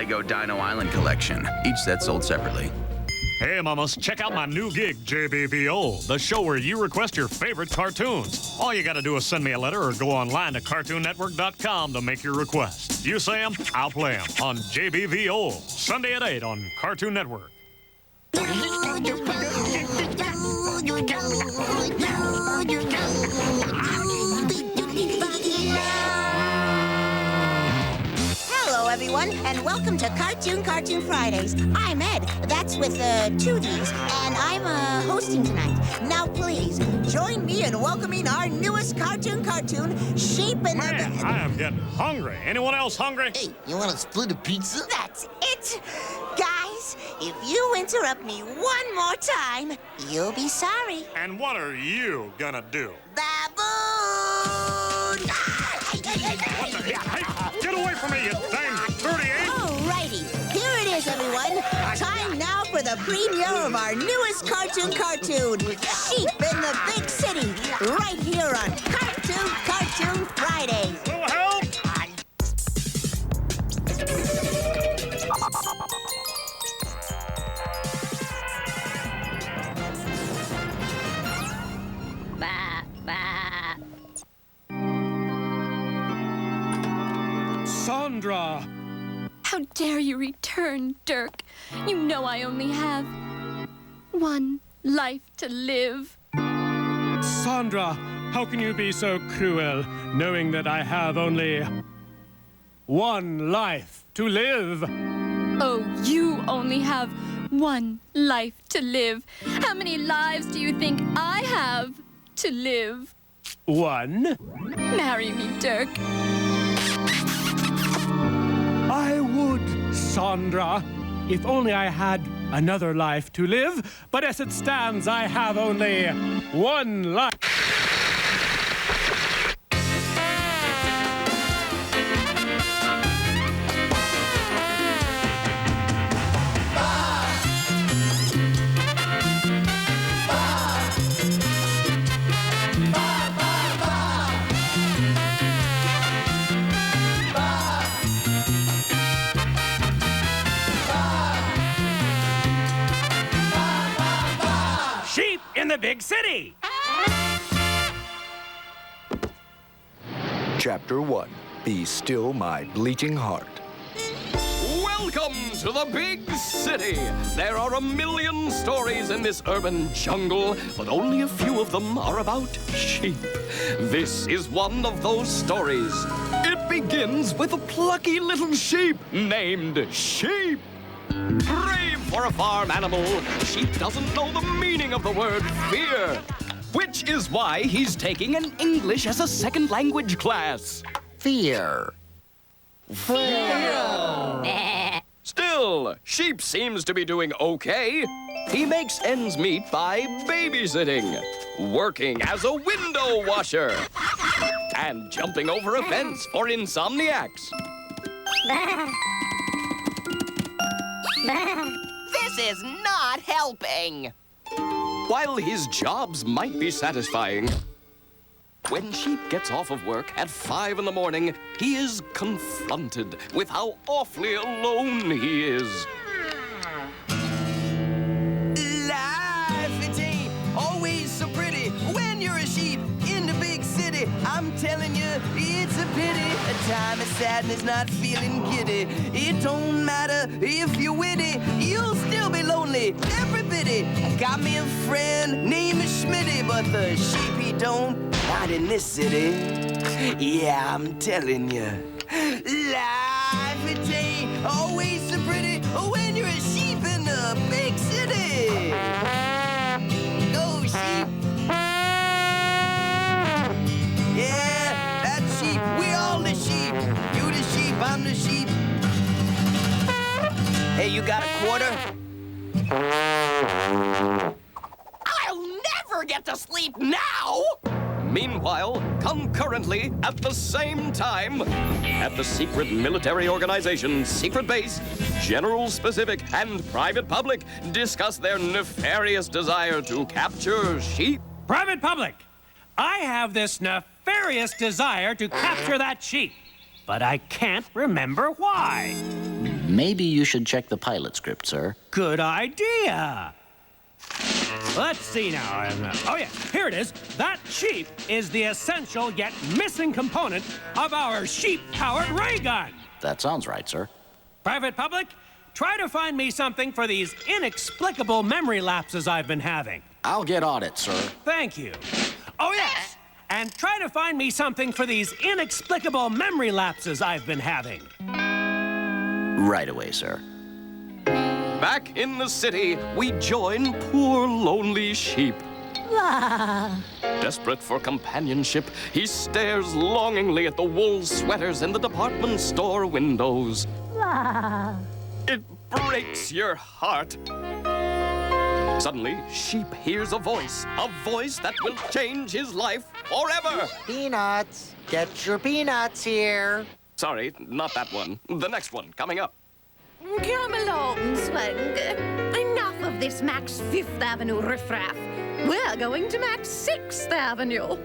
Lego Dino Island collection. Each set sold separately. Hey, mamas, check out my new gig, JBVO, the show where you request your favorite cartoons. All you gotta do is send me a letter or go online to CartoonNetwork.com to make your request. You say 'em, I'll play 'em on JBVO, Sunday at 8 on Cartoon Network. Hello, everyone, and welcome to Cartoon Fridays. I'm Ed, that's with 2 Ds, and I'm hosting tonight. Now, please, join me in welcoming our newest cartoon, Sheep in the... Man, I am getting hungry. Anyone else hungry? Hey, you want to split a pizza? That's it! Guys, if you interrupt me one more time, you'll be sorry. And what are you gonna do? Baboon! What the heck? Hey, get away from me, you dang dirty ape! Alrighty, here it is, everyone. Time now for the premiere of our newest cartoon, Sheep in the Big City, right here on Cartoon Fridays. Little help! Bah, bah. Sandra! How dare you return, Dirk? You know I only have one life to live. Sandra, how can you be so cruel, knowing that I have only one life to live? Oh, you only have one life to live. How many lives do you think I have to live? One? Marry me, Dirk. I would, Sandra, if only I had another life to live. But as it stands, I have only one life. Sheep in the Big City! Chapter 1. Be Still My Bleating Heart. Welcome to the big city. There are a million stories in this urban jungle, but only a few of them are about sheep. This is one of those stories. It begins with a plucky little sheep named Sheep. Brave for a farm animal, Sheep doesn't know the meaning of the word fear, which is why he's taking an English as a second language class. Fear. Still, Sheep seems to be doing okay. He makes ends meet by babysitting, working as a window washer, and jumping over a fence for insomniacs. This is not helping. While his jobs might be satisfying, when Sheep gets off of work at 5 in the morning, he is confronted with how awfully alone he is. Life, it ain't always so pretty when you're a sheep in the big city. I'm telling you, it's a pity. A time of sadness, not feeling giddy. It don't matter if you're witty, you'll still be lonely. Every bit. I got me a friend named Schmitty, but the sheep he don't. Not in this city. Yeah, I'm telling you. Life, it ain't always so pretty when you're a sheep in the big city. Go, sheep. Yeah, that's sheep. We all the sheep. You the sheep, I'm the sheep. Hey, you got a quarter? I'll never get to sleep now! Meanwhile, concurrently, at the same time, at the secret military organization, Secret Base, General Specific and Private Public discuss their nefarious desire to capture sheep. Private Public, I have this nefarious desire to capture that sheep, but I can't remember why. Maybe you should check the pilot script, sir. Good idea. Let's see now. Oh, yeah, here it is. That sheep is the essential yet missing component of our sheep-powered ray gun. That sounds right, sir. Private Public, try to find me something for these inexplicable memory lapses I've been having. I'll get on it, sir. Thank you. Oh, yes. And try to find me something for these inexplicable memory lapses I've been having. Right away, sir. Back in the city, we join poor lonely sheep. Desperate for companionship, he stares longingly at the wool sweaters in the department store windows. It breaks your heart. Suddenly, Sheep hears a voice that will change his life forever. Peanuts. Get your peanuts here. Sorry, not that one. The next one, coming up. Come along, Swang. Enough of this Max 5th Avenue riffraff. We're going to Max 6th Avenue.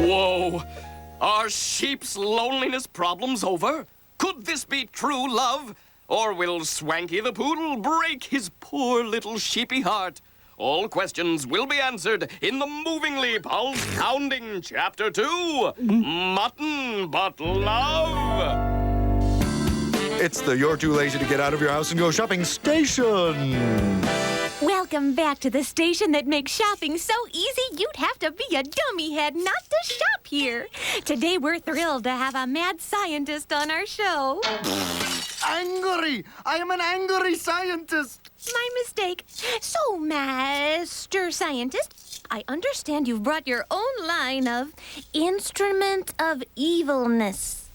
Whoa! Are Sheep's loneliness problems over? Could this be true love? Or will Swanky the Poodle break his poor little sheepy heart? All questions will be answered in the movingly pulse-pounding Chapter 2, Mutton But Love. It's the You're Too Lazy to Get Out of Your House and Go Shopping station. Welcome back to the station that makes shopping so easy you'd have to be a dummy head not to shop here. Today we're thrilled to have a mad scientist on our show. Angry! I am an angry scientist. My mistake. So, Master Scientist, I understand you've brought your own line of instrument of evilness.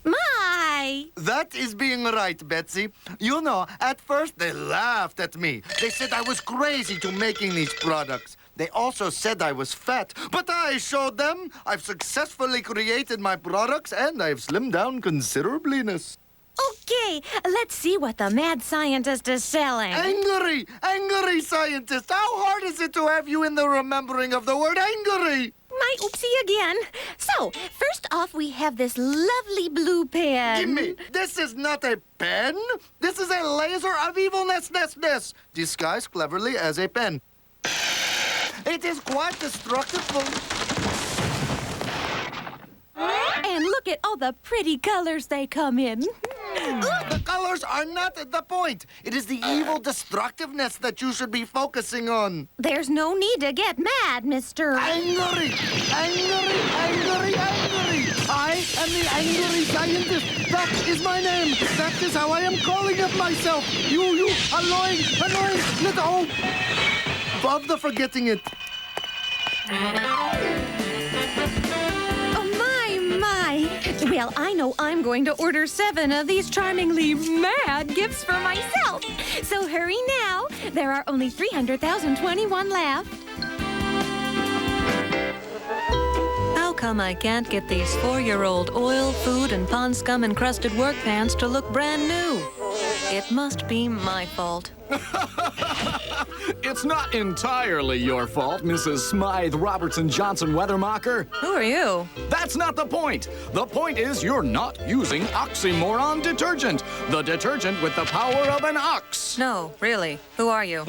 My! That is being right, Betsy. You know, at first they laughed at me. They said I was crazy to making these products. They also said I was fat, but I showed them I've successfully created my products and I've slimmed down considerably. Okay, let's see what the mad scientist is selling. Angry scientist. How hard is it to have you in the remembering of the word angry? My oopsie again. So, first off, we have this lovely blue pen. Gimme! This is not a pen. This is a laser of evilness, disguised cleverly as a pen. It is quite destructive. And look at all the pretty colors they come in. The colors are not the point. It is the evil destructiveness that you should be focusing on. There's no need to get mad, Mr. Angry! I am the angry scientist. That is my name. That is how I am calling of myself. You annoying little... Oh, bother forgetting it. Well, I know I'm going to order 7 of these charmingly mad gifts for myself. So hurry now. There are only 300,021 left. How come I can't get these 4-year-old oil, food, and pond scum encrusted work pants to look brand new? It must be my fault. It's not entirely your fault, Mrs. Smythe Robertson Johnson Weathermocker. Who are you? That's not the point. The point is you're not using Oxymoron detergent, the detergent with the power of an ox. No, really. Who are you?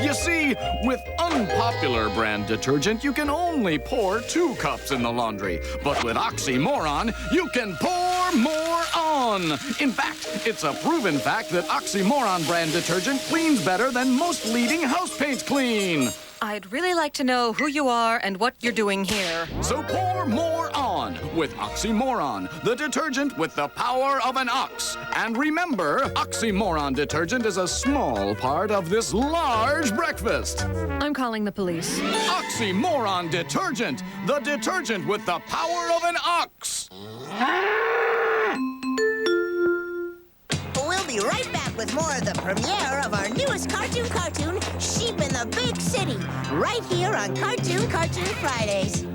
You see, with unpopular brand detergent, you can only pour 2 cups in the laundry. But with Oxymoron, you can pour more on. In fact, it's a proven fact that Oxymoron brand detergent cleans better than most leading house paints clean. I'd really like to know who you are and what you're doing here. So pour more on with Oxymoron, the detergent with the power of an ox. And remember, Oxymoron detergent is a small part of this large breakfast. I'm calling the police. Oxymoron detergent, the detergent with the power of an ox. We'll be right back with more of the premiere of our newest cartoon, Sheep in the Big City, right here on Cartoon Fridays.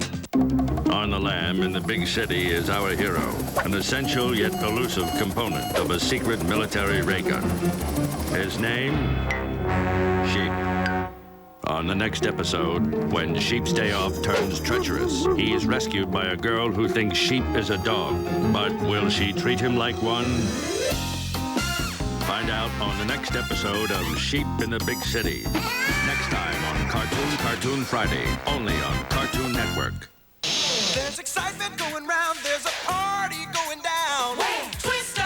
On the lam in the big city is our hero, an essential yet elusive component of a secret military ray gun. His name? Sheep. On the next episode, when Sheep's day off turns treacherous, he is rescued by a girl who thinks Sheep is a dog. But will she treat him like one? Find out on the next episode of Sheep in the Big City. Next time on Cartoon Friday, only on Cartoon Network. There's excitement going round, there's a party going down. Hey, Twister,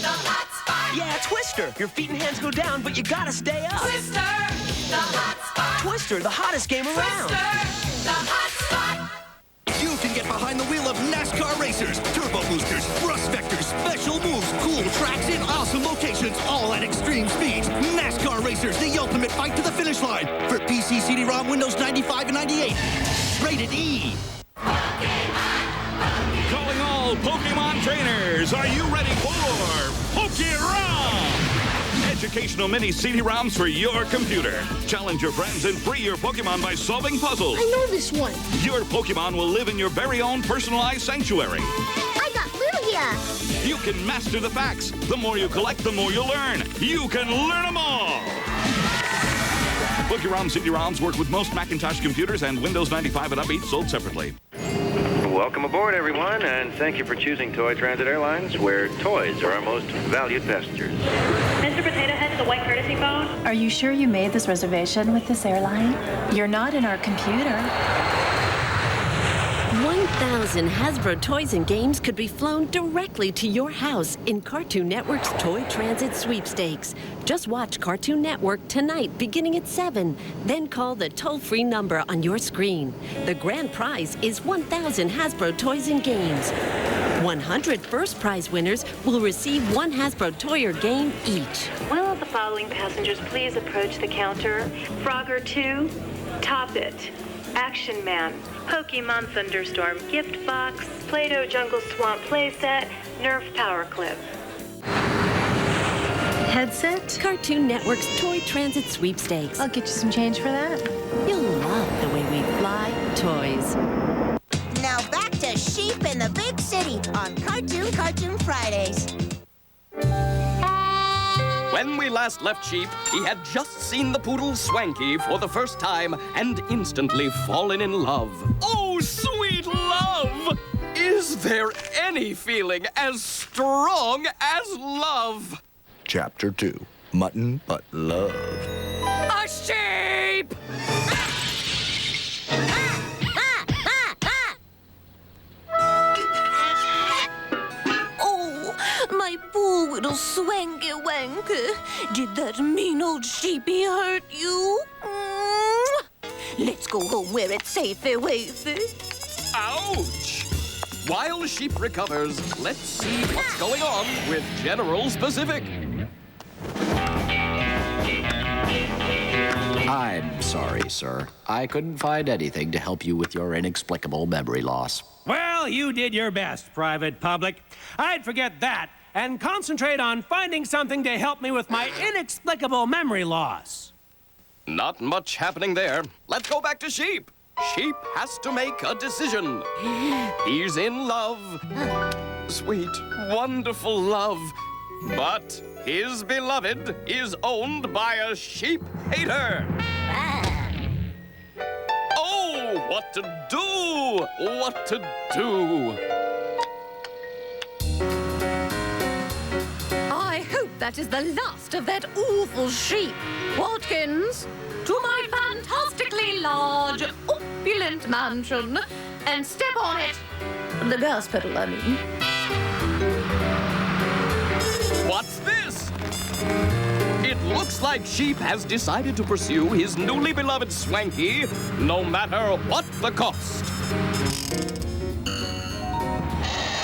the hot spot. Yeah, Twister. Your feet and hands go down, but you gotta stay up. Twister, the hot spot. Twister, the hottest game around. Twister, the hot spot. You can get behind the wheel of NASCAR racers, turbo boosters, thrust vectors, special moves, cool tracks, and awesome locations, all at extreme speeds. NASCAR Racers, the ultimate fight to the finish line. For PC, CD-ROM, Windows 95 and 98. Rated E. Calling all Pokemon trainers, are you ready for Poké-ROM? Educational mini CD-ROMs for your computer. Challenge your friends and free your Pokemon by solving puzzles. I know this one. Your Pokemon will live in your very own personalized sanctuary. I got Lugia. You can master the facts. The more you collect, the more you learn. You can learn them all. Poké-ROM CD-ROMs work with most Macintosh computers and Windows 95 and up, each sold separately. Welcome aboard, everyone, and thank you for choosing Toy Transit Airlines, where toys are our most valued passengers. Mr. Potato Head, the white courtesy phone. Are you sure you made this reservation with this airline? You're not in our computer. 1,000 Hasbro toys and games could be flown directly to your house in Cartoon Network's Toy Transit Sweepstakes. Just watch Cartoon Network tonight beginning at 7. Then call the toll-free number on your screen. The grand prize is 1,000 Hasbro toys and games. 100 first prize winners will receive one Hasbro toy or game each. Will the following passengers please approach the counter? Frogger 2, Top It, Action Man, Pokemon Thunderstorm Gift Box, Play-Doh Jungle Swamp Playset, Nerf Power Clip. Headset? Cartoon Network's Toy Transit Sweepstakes. I'll get you some change for that. You'll love the way we fly toys. Now back to Sheep in the Big City on Cartoon Fridays. When we last left Sheep, he had just seen the poodle Swanky for the first time and instantly fallen in love. Oh, sweet love! Is there any feeling as strong as love? Chapter 2, Mutton But Love. A sheep! Oh, my poor little Swanky Wanker. Did that mean old sheepy hurt you? Let's go home where it's safey wafy. Ouch! While Sheep recovers, let's see what's going on with General Specific. I'm sorry, sir. I couldn't find anything to help you with your inexplicable memory loss. Well, you did your best, Private Public. I'd forget that and concentrate on finding something to help me with my inexplicable memory loss. Not much happening there. Let's go back to Sheep. Sheep has to make a decision. He's in love. Sweet, wonderful love. But his beloved is owned by a sheep hater. Oh, what to do? What to do? I hope that is the last of that awful sheep. Watkins, to my fantastically large, opulent mansion, and step on it. The gas pedal, I mean. What's this? It looks like Sheep has decided to pursue his newly beloved Swanky, no matter what the cost.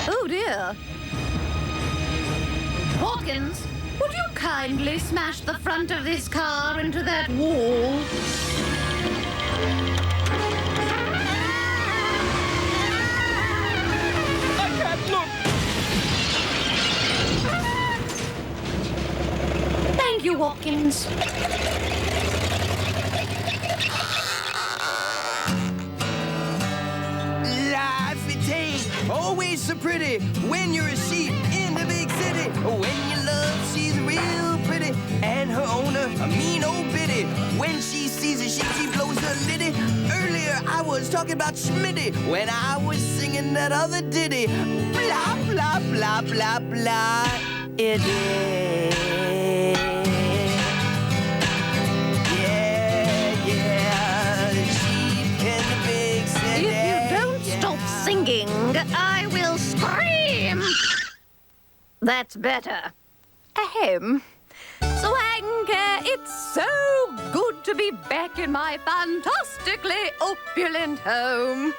Oh, dear. Watkins, would you kindly smash the front of this car into that wall? I can't look. Watkins. Life, it ain't always so pretty when you're a sheep in the big city. When your love, she's real pretty, and her owner, a mean old biddy. When she sees a sheep, she blows her liddy. Earlier, I was talking about Schmitty when I was singing that other ditty. Blah, blah, blah, blah, blah. It is. If you don't stop singing, I will scream. That's better. Ahem. Swanker, it's so good to be back in my fantastically opulent home.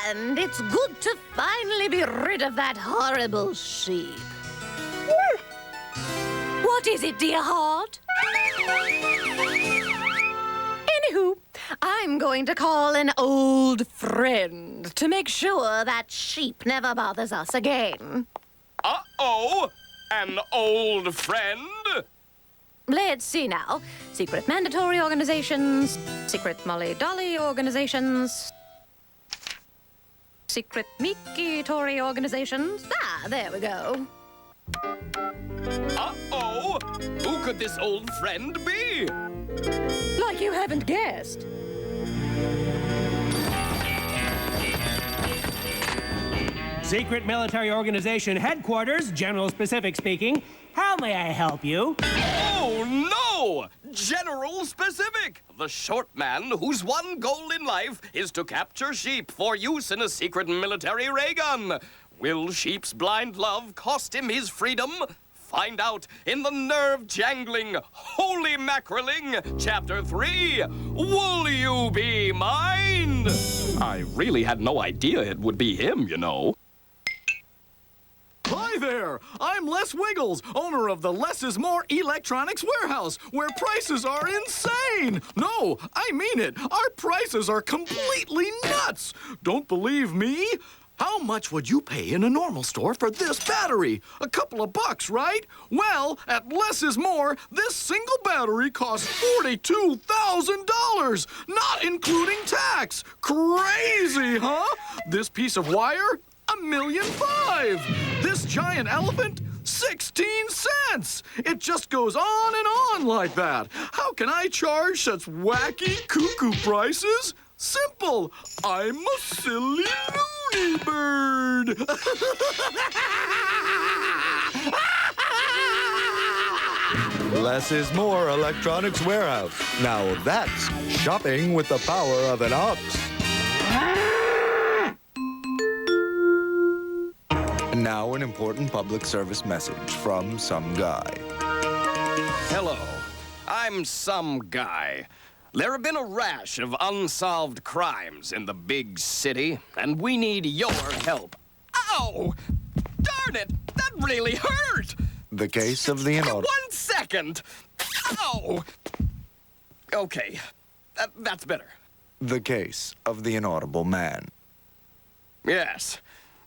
And it's good to finally be rid of that horrible sheep. What is it, dear heart? Anywho, I'm going to call an old friend to make sure that sheep never bothers us again. Uh-oh! An old friend? Let's see now. Secret mandatory organizations, secret Molly Dolly organizations, secret Mickey-tory organizations. Ah, there we go. Uh-oh! Who could this old friend be? Like you haven't guessed. Secret military organization headquarters, General Specific speaking. How may I help you? Oh, no! General Specific, the short man whose one goal in life is to capture sheep for use in a secret military ray gun. Will sheep's blind love cost him his freedom? Find out in the nerve-jangling, holy mackerelling, Chapter 3, Will You Be Mine? I really had no idea it would be him, you know. Hi there! I'm Les Wiggles, owner of the Less is More Electronics Warehouse, where prices are insane! No, I mean it! Our prices are completely nuts! Don't believe me? How much would you pay in a normal store for this battery? A couple of bucks, right? Well, at Less is More, this single battery costs $42,000, not including tax! Crazy, huh? This piece of wire? $1.5 million. This giant elephant? 16 cents! It just goes on and on like that. How can I charge such wacky, cuckoo prices? Simple. I'm a silly loony bird. Less is More Electronics Warehouse. Now that's shopping with the power of an ox. And now an important public service message from some guy. Hello, I'm some guy. There have been a rash of unsolved crimes in the big city, and we need your help. Ow! Darn it! That really hurt! The case of the inaudible. 1 second! Ow! Okay, that's better. The case of the inaudible man. Yes.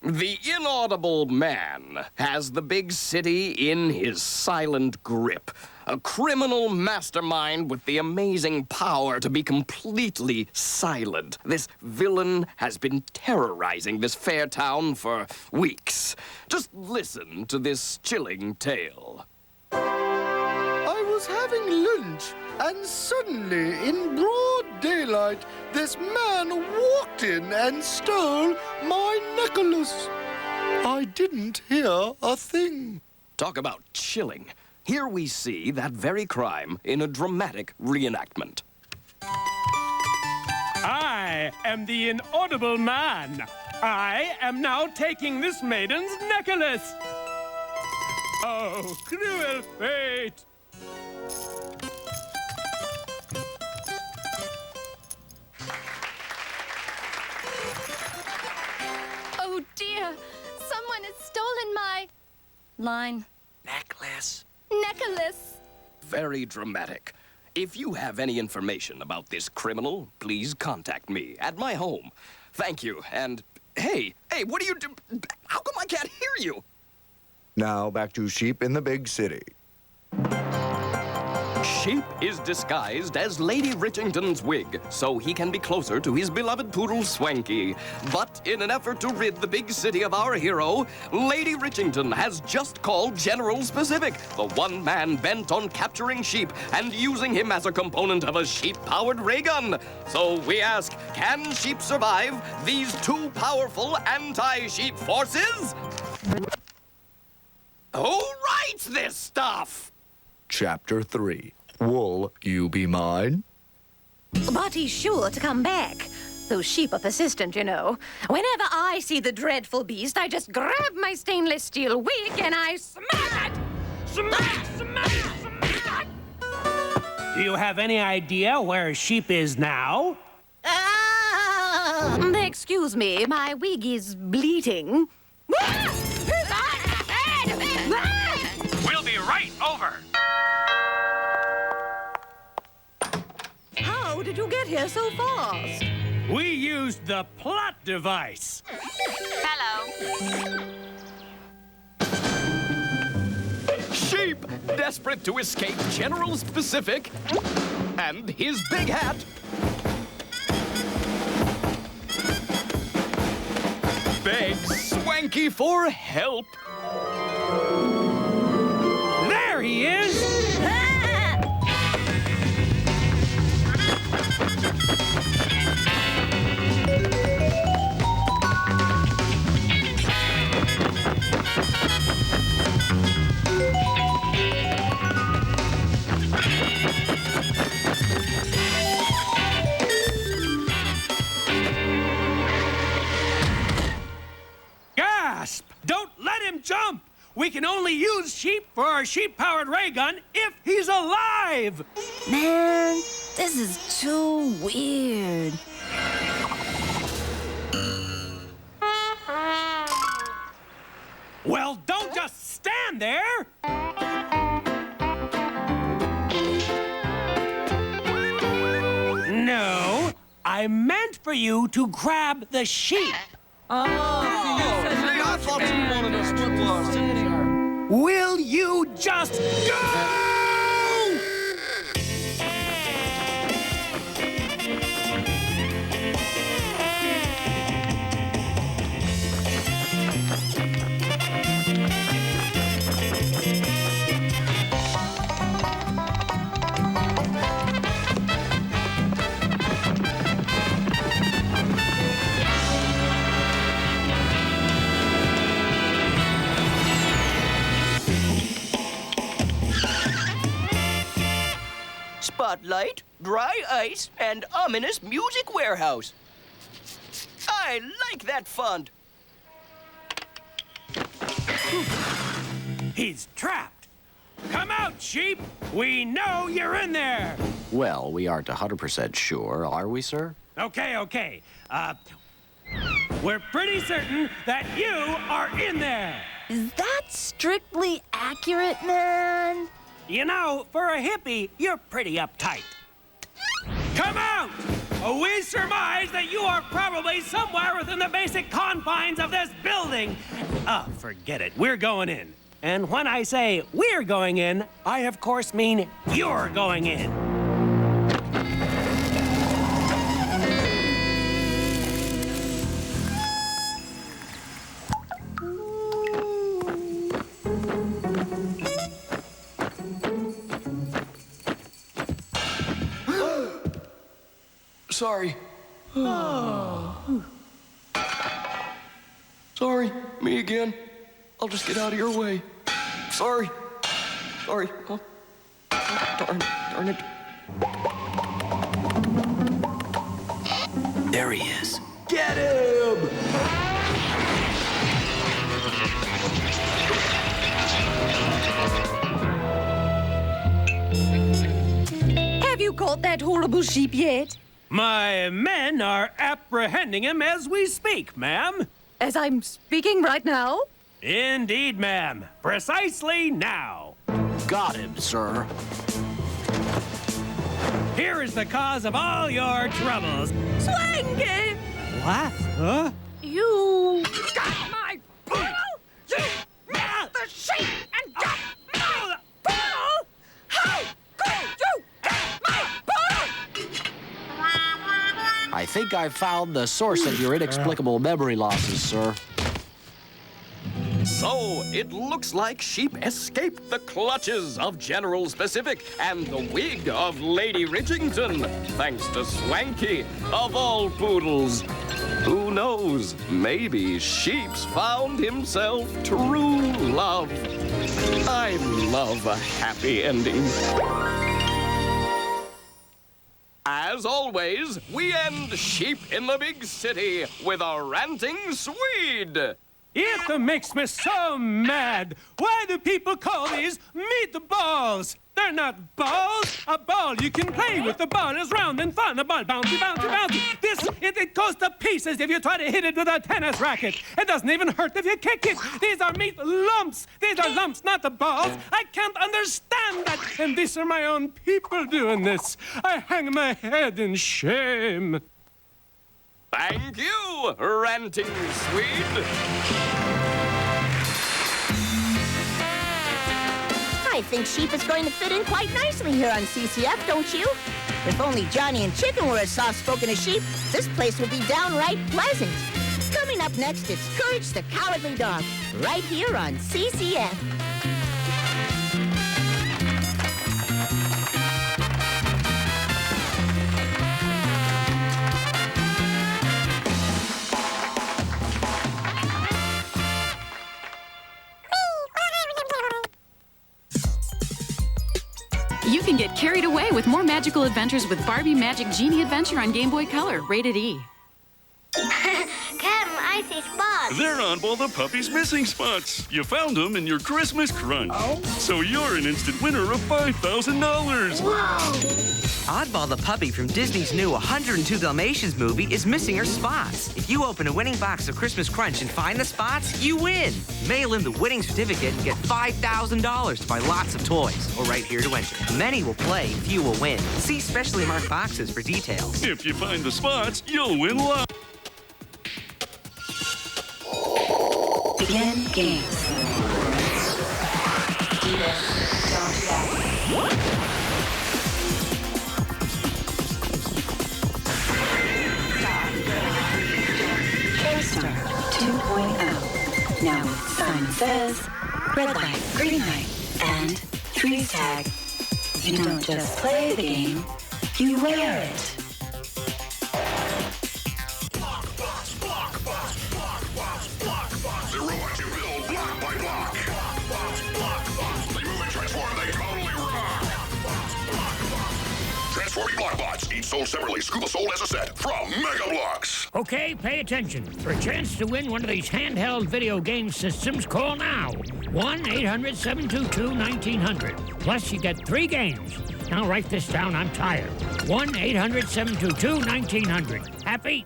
The inaudible man has the big city in his silent grip. A criminal mastermind with the amazing power to be completely silent. This villain has been terrorizing this fair town for weeks. Just listen to this chilling tale. I was having lunch, and suddenly, in broad daylight, this man walked in and stole my necklace. I didn't hear a thing. Talk about chilling. Here we see that very crime in a dramatic reenactment. I am the inaudible man. I am now taking this maiden's necklace. Oh, cruel fate. Oh dear, someone has stolen my line. Necklace. Necklace. Very dramatic. If you have any information about this criminal, please contact me at my home. Thank you, and hey, what do you do? How come I can't hear you? Now back to sheep in the big city. Sheep is disguised as Lady Richington's wig, so he can be closer to his beloved poodle Swanky. But in an effort to rid the big city of our hero, Lady Richington has just called General Specific, the one man bent on capturing Sheep and using him as a component of a sheep-powered ray gun. So we ask, can Sheep survive these two powerful anti-sheep forces? Who writes this stuff? Chapter 3. Wool, you be mine? But he's sure to come back. Those sheep are persistent, you know. Whenever I see the dreadful beast, I just grab my stainless steel wig and I smash it! Smash, smash, smash! Do you have any idea where Sheep is now? Excuse me, my wig is bleeding. We'll be right over. How did you get here so fast? We used the plot device. Hello. Sheep, desperate to escape General Specific and his big hat, begs Swanky for help. There he is! Gasp! Don't let him jump! We can only use Sheep for our sheep-powered ray gun if he's alive! Man, this is too weird. Well, don't just stand there! No, I meant for you to grab the sheep. I thought you wanted us to Will you just go? Spotlight, dry ice, and ominous music warehouse. I like that font. He's trapped. Come out, Sheep. We know you're in there. Well, we aren't 100% sure, are we, sir? Okay. We're pretty certain that you are in there. Is that strictly accurate, man? You know, for a hippie, you're pretty uptight. Come out! We surmise that you are probably somewhere within the basic confines of this building. Oh, forget it. We're going in. And when I say we're going in, I of course mean you're going in. Sorry. Sorry, me again. I'll just get out of your way. Sorry. Oh, darn it. There he is. Get him! Have you caught that horrible sheep yet? My men are apprehending him as we speak, ma'am. As I'm speaking right now? Indeed, ma'am. Precisely now. Got him, sir. Here is the cause of all your troubles. Swanky! What? Huh? You got my poodle! You missed the sheep and got my poodle! How could you think I've found the source of your inexplicable memory losses, sir. So, it looks like Sheep escaped the clutches of General Specific and the wig of Lady Ridgington, thanks to Swanky, of all poodles. Who knows? Maybe Sheep's found himself true love. I love a happy ending. As always, we end Sheep in the Big City with a ranting Swede. It makes me so mad. Why do people call these meatballs? They're not balls. A ball you can play with. The ball is round and fun. A ball bouncy, bouncy, bouncy. It goes to pieces if you try to hit it with a tennis racket. It doesn't even hurt if you kick it. These are meat lumps. These are lumps, not the balls. I can't understand that. And these are my own people doing this. I hang my head in shame. Thank you, ranting Swede. I think Sheep is going to fit in quite nicely here on CCF, don't you? If only Johnny and Chicken were as soft-spoken as sheep, this place would be downright pleasant. Coming up next, it's Courage the Cowardly Dog, right here on CCF. You can get carried away with more magical adventures with Barbie Magic Genie Adventure on Game Boy Color, rated E. Captain, I see spots. They're on all the puppy's missing spots. You found them in your Christmas crunch. Oh. So you're an instant winner of $5,000. Whoa! Oddball the puppy from Disney's new 102 Dalmatians movie is missing her spots. If you open a winning box of Christmas Crunch and find the spots, you win. Mail in the winning certificate and get $5,000 to buy lots of toys. Or right here to enter. Many will play, few will win. See specially marked boxes for details. If you find the spots, you'll win lots. Begin games. Star 2.0. Now with Simon Says, Red Light, Green Light, and Freeze Tag. You don't just play the game, you wear it. Zero what you build, block by block. The movement transform, they totally rock. Transforming Blockbots, each sold separately, Scuba sold as a set from Mega Bloks. Okay, pay attention. For a chance to win one of these handheld video game systems, call now. 1-800-722-1900. Plus, you get 3 games. Now write this down, I'm tired. 1-800-722-1900. Happy?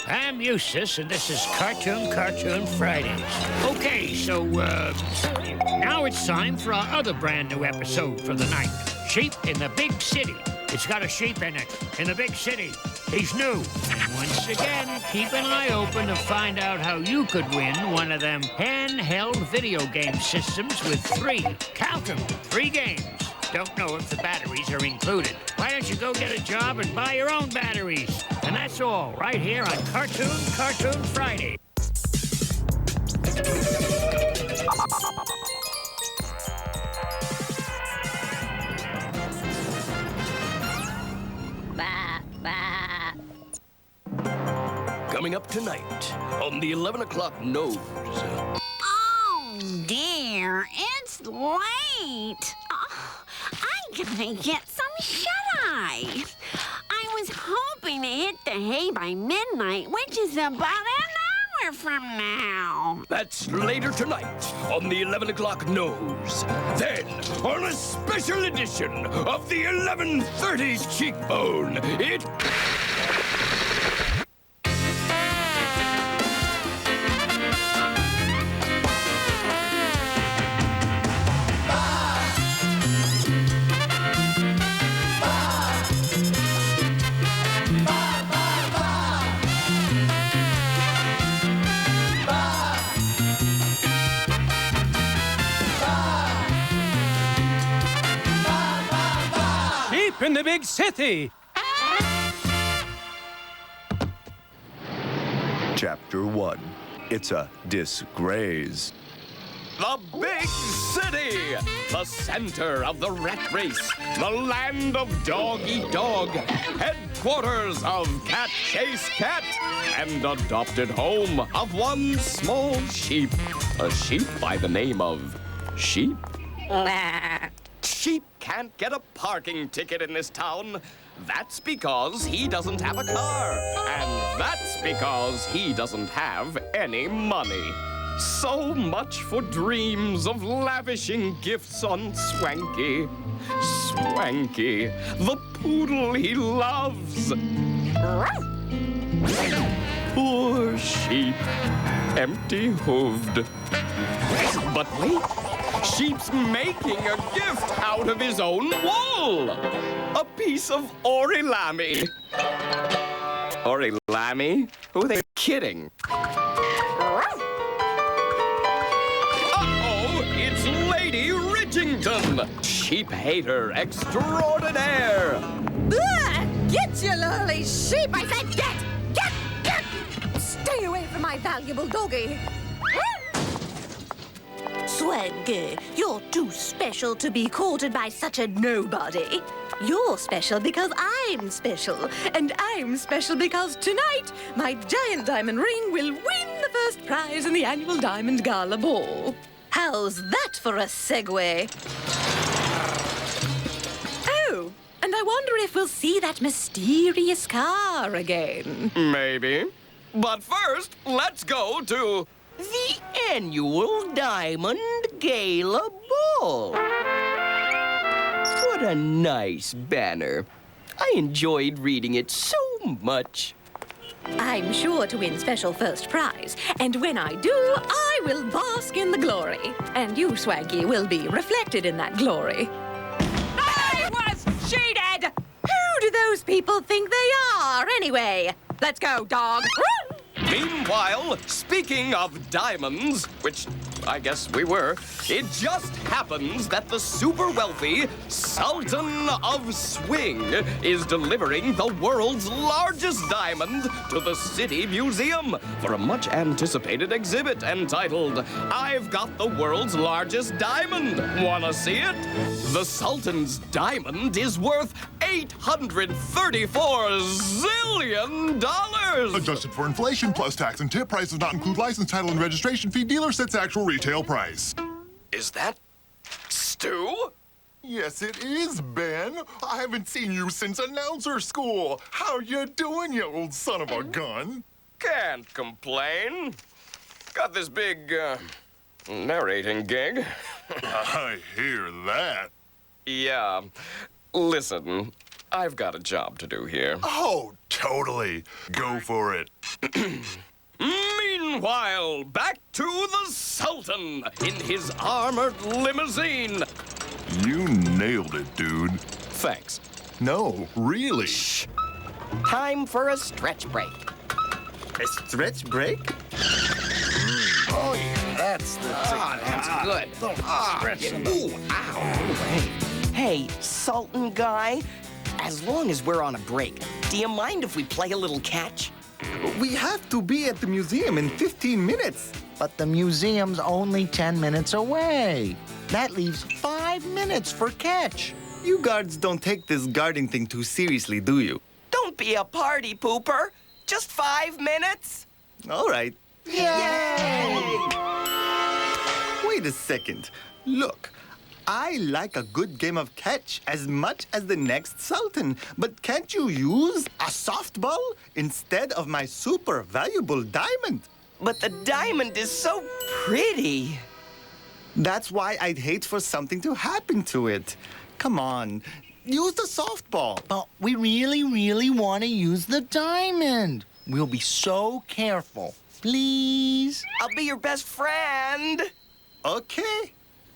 I'm Eustace, and this is Cartoon Fridays. Okay, so, now it's time for our other brand new episode for the night. Sheep in the Big City. It's got a sheep in it, in the big city. He's new. Once again, keep an eye open to find out how you could win one of them handheld video game systems with 3, count them, 3 games. Don't know if the batteries are included. Why don't you go get a job and buy your own batteries? And that's all, right here on Cartoon Friday. Coming up tonight on the 11 o'clock news. Oh, dear, it's late. Oh, I gotta get some shut-eye. I was hoping to hit the hay by midnight, which is about an hour from now. That's later tonight on the 11 o'clock news. Then, on a special edition of the 11:30s Cheekbone, it... in the big city. Chapter 1. It's a disgrace. The big city! The center of the rat race. The land of dog-eat-dog. Headquarters of Cat Chase Cat. And adopted home of one small sheep. A sheep by the name of Sheep. Sheep can't get a parking ticket in this town. That's because he doesn't have a car. And that's because he doesn't have any money. So much for dreams of lavishing gifts on Swanky. Swanky, the poodle he loves. Poor sheep, empty-hooved. But wait, Sheep's making a gift out of his own wool. A piece of Orilami. Orilami? Who are they kidding? It's Lady Ridgington, sheep hater extraordinaire. Get, you lowly sheep! I said get! Stay away from my valuable doggy. Swanky, you're too special to be courted by such a nobody. You're special because I'm special. And I'm special because tonight, my giant diamond ring will win the first prize in the annual Diamond Gala Ball. How's that for a segue? Oh, and I wonder if we'll see that mysterious car again. Maybe. But first, let's go to the annual Diamond Gala Ball. What a nice banner. I enjoyed reading it so much. I'm sure to win special first prize, and when I do, I will bask in the glory. And you, Swanky, will be reflected in that glory. I was cheated! Who do those people think they are, anyway? Let's go, dog. Meanwhile, speaking of diamonds, which I guess we were, it just happens that the super wealthy Sultan of Swing is delivering the world's largest diamond to the City Museum for a much anticipated exhibit entitled, I've Got the World's Largest Diamond. Wanna see it? The Sultan's diamond is worth $834 zillion. Adjusted for inflation plus tax and tip, price does not include license, title, and registration fee. Dealer sets actual retail price. Is that Stu? Yes, it is, Ben. I haven't seen you since announcer school. How you doing, you old son of a gun? Can't complain. Got this big, narrating gig. I hear that. Yeah. Listen, I've got a job to do here. Oh, totally. Go for it. Meanwhile, back to the Sultan in his armored limousine. You nailed it, dude. Thanks. No, really. Shh. Time for a stretch break. A stretch break? Oh, yeah, that's good. Ooh, ow. Hey, Sultan guy, as long as we're on a break, do you mind if we play a little catch? We have to be at the museum in 15 minutes. But the museum's only 10 minutes away. That leaves 5 minutes for catch. You guards don't take this guarding thing too seriously, do you? Don't be a party pooper. Just 5 minutes. All right. Yay! Wait a second. Look, I like a good game of catch as much as the next Sultan, but can't you use a softball instead of my super valuable diamond? But the diamond is so pretty. That's why I'd hate for something to happen to it. Come on, use the softball. But we really want to use the diamond. We'll be so careful. Please? I'll be your best friend. Okay.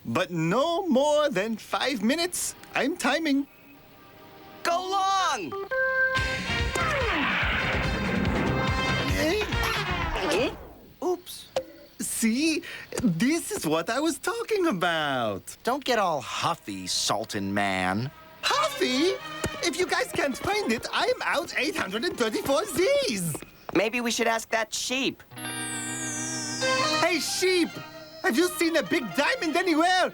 But no more than 5 minutes. I'm timing. Go long! Oops. See? This is what I was talking about. Don't get all huffy, Sultan man. Huffy? see? If you guys can't find it, I'm out 834 Z's. Maybe we should ask that sheep. Hey, sheep! Have you seen a big diamond anywhere?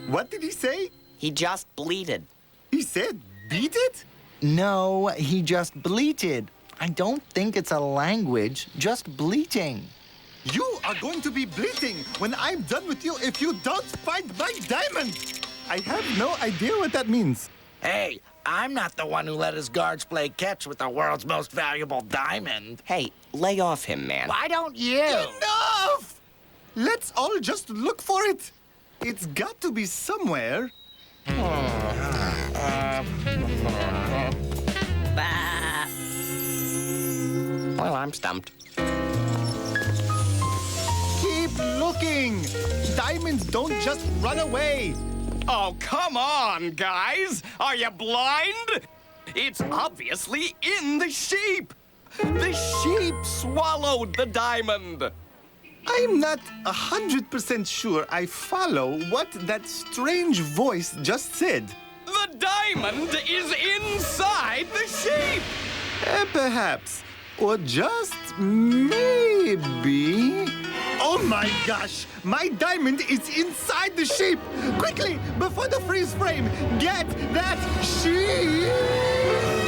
What did he say? He just bleated. He said, beat it? No, he just bleated. I don't think it's a language, just bleating. You are going to be bleating when I'm done with you if you don't find my diamond! I have no idea what that means. Hey, I'm not the one who let his guards play catch with the world's most valuable diamond. Hey, lay off him, man. Why don't you? Enough! Let's all just look for it. It's got to be somewhere. Well, I'm stumped. Keep looking. Diamonds don't just run away. Oh, come on, guys! Are you blind? It's obviously in the sheep! The sheep swallowed the diamond! I'm not 100% sure I follow what that strange voice just said. The diamond is inside the sheep! Perhaps. Or just maybe... Oh my gosh! My diamond is inside the sheep! Quickly, before the freeze frame, get that sheep!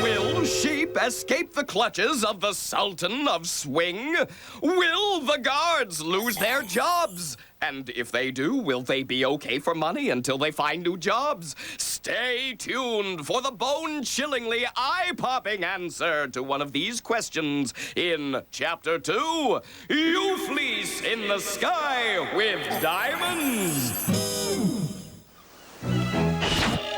Will sheep escape the clutches of the Sultan of Swing? Will the guards lose their jobs? And if they do, will they be okay for money until they find new jobs? Stay tuned for the bone-chillingly eye-popping answer to one of these questions in Chapter 2, You Fleece in the Sky with Diamonds!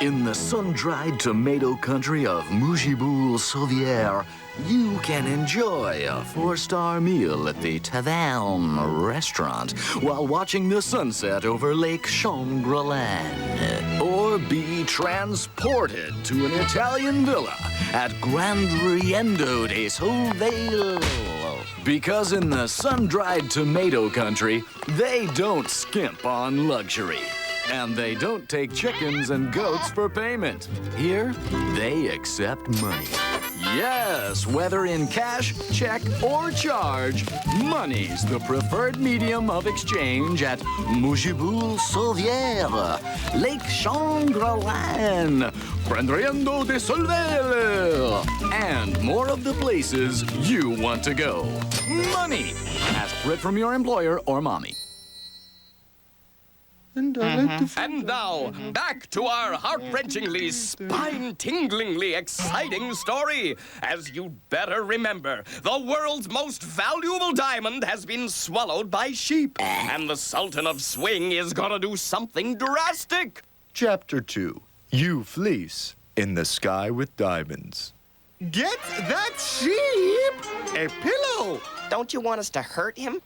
In the sun-dried tomato country of Moujiboul-Sauvière, you can enjoy a 4-star meal at the Taverne restaurant while watching the sunset over Lake Chambre-Laine. Or be transported to an Italian villa at Grand Riendo de Solvale. Because in the sun-dried tomato country, they don't skimp on luxury. And they don't take chickens and goats for payment. Here, they accept money. Yes, whether in cash, check, or charge, money's the preferred medium of exchange at Moujiboul-Sauvière, Lake Chambre-Laine, Grand Riendo de Solvale, and more of the places you want to go. Money! Ask for it from your employer or mommy. And now, back to our heart-wrenchingly, spine-tinglingly exciting story. As you'd better remember, the world's most valuable diamond has been swallowed by sheep. And the Sultan of Swing is gonna do something drastic. Chapter 2, You Fleece in the Sky with Diamonds. Get that sheep! A pillow! Don't you want us to hurt him?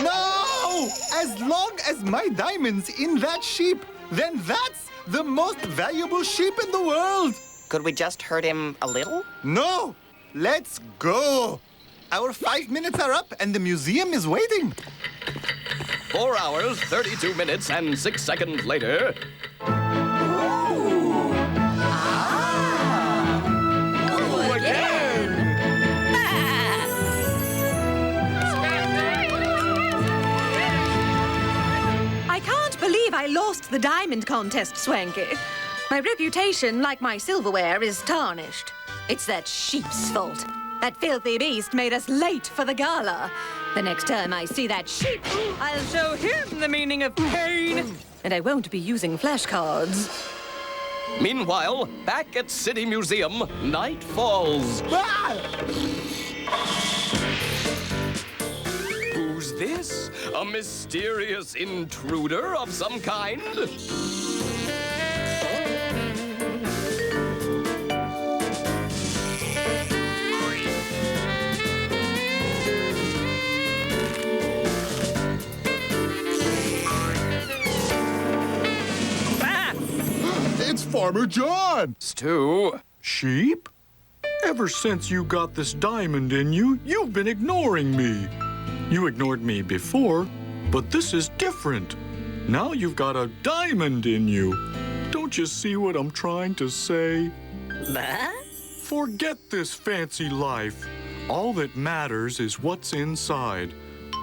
No! As long as my diamond's in that sheep, then that's the most valuable sheep in the world! Could we just hurt him a little? No! Let's go! Our 5 minutes are up and the museum is waiting. 4 hours, 32 minutes, and 6 seconds later... I lost the diamond contest, Swanky. My reputation, like my silverware, is tarnished. It's that sheep's fault. That filthy beast made us late for the gala. The next time I see that sheep, I'll show him the meaning of pain. And I won't be using flashcards. Meanwhile, back at City Museum, night falls. Ah! Who's this? A mysterious intruder of some kind? It's Farmer John! Stu. Sheep? Ever since you got this diamond in you, you've been ignoring me. You ignored me before, but this is different. Now you've got a diamond in you. Don't Don't you see what I'm trying to say? Forget this fancy life. All that matters is what's inside.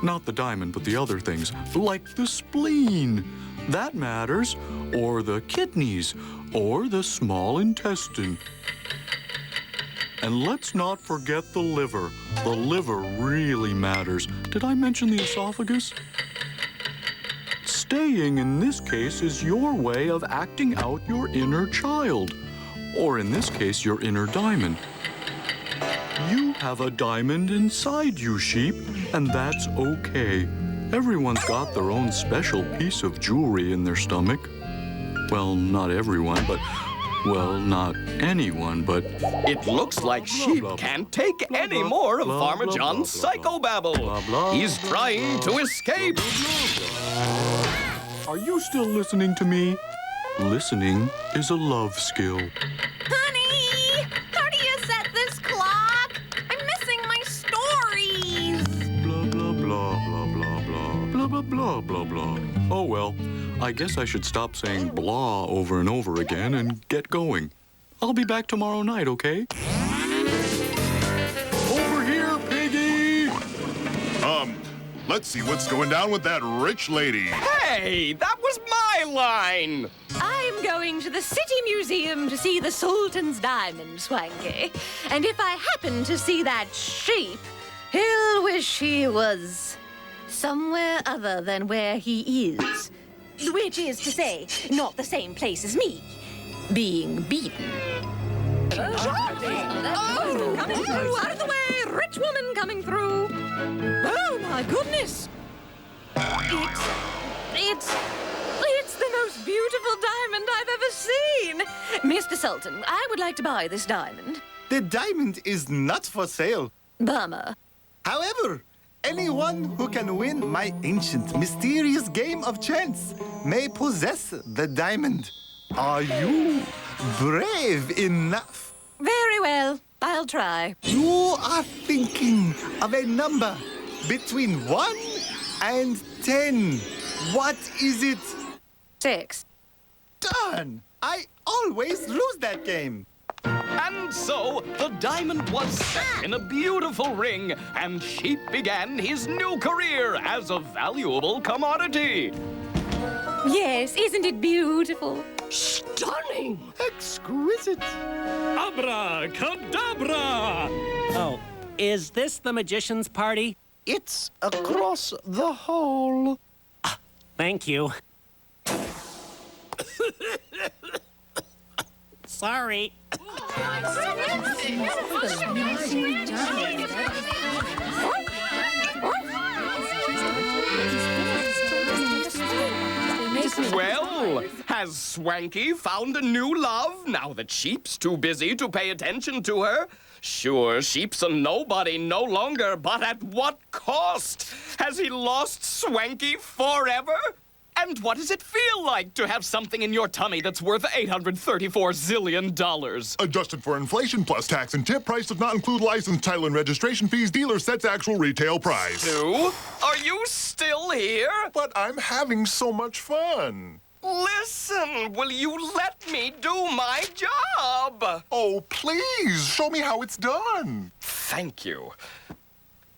Not the diamond, but the other things, like the spleen. That matters. Or the kidneys, or the small intestine. And let's not forget the liver. The liver really matters. Did I mention the esophagus? Staying in this case is your way of acting out your inner child. Or in this case, your inner diamond. You have a diamond inside you, sheep, and that's okay. Everyone's got their own special piece of jewelry in their stomach. Well, not everyone, but... Well, not anyone, but... It looks like Sheep can't take any more of Farmer John's psychobabble. He's trying to escape. Are you still listening to me? Listening is a love skill. Honey! How do you set this clock? I'm missing my stories. Blah, blah, blah, blah, blah, blah, blah, blah, blah, blah, blah. Oh, well, I guess I should stop saying blah over and over again and get going. I'll be back tomorrow night, okay? Over here, piggy! Let's see what's going down with that rich lady. Hey, that was my line! I'm going to the City Museum to see the Sultan's diamond, Swanky. And if I happen to see that sheep, he'll wish he was somewhere other than where he is. Which is to say, not the same place as me, being beaten. Oh, coming through, out of the way, rich woman coming through. Oh, my goodness. It's the most beautiful diamond I've ever seen. Mr. Sultan, I would like to buy this diamond. The diamond is not for sale. Bummer. However, anyone who can win my ancient, mysterious game of chance may possess the diamond. Are you brave enough? Very well. I'll try. You are thinking of a number between 1 and 10. What is it? 6. Darn! I always lose that game. And so, the diamond was set in a beautiful ring, and Sheep began his new career as a valuable commodity. Yes, isn't it beautiful? Stunning! Exquisite! Abracadabra! Oh, is this the magician's party? It's across the hall. Thank you. Sorry. Well, has Swanky found a new love now that Sheep's too busy to pay attention to her? Sure, Sheep's a nobody no longer, but at what cost? Has he lost Swanky forever? And what does it feel like to have something in your tummy that's worth $834 zillion? Adjusted for inflation plus tax and tip, price does not include license, title, and registration fees. Dealer sets actual retail price. Stu, are you still here? But I'm having so much fun. Listen, will you let me do my job? Oh, please, show me how it's done. Thank you.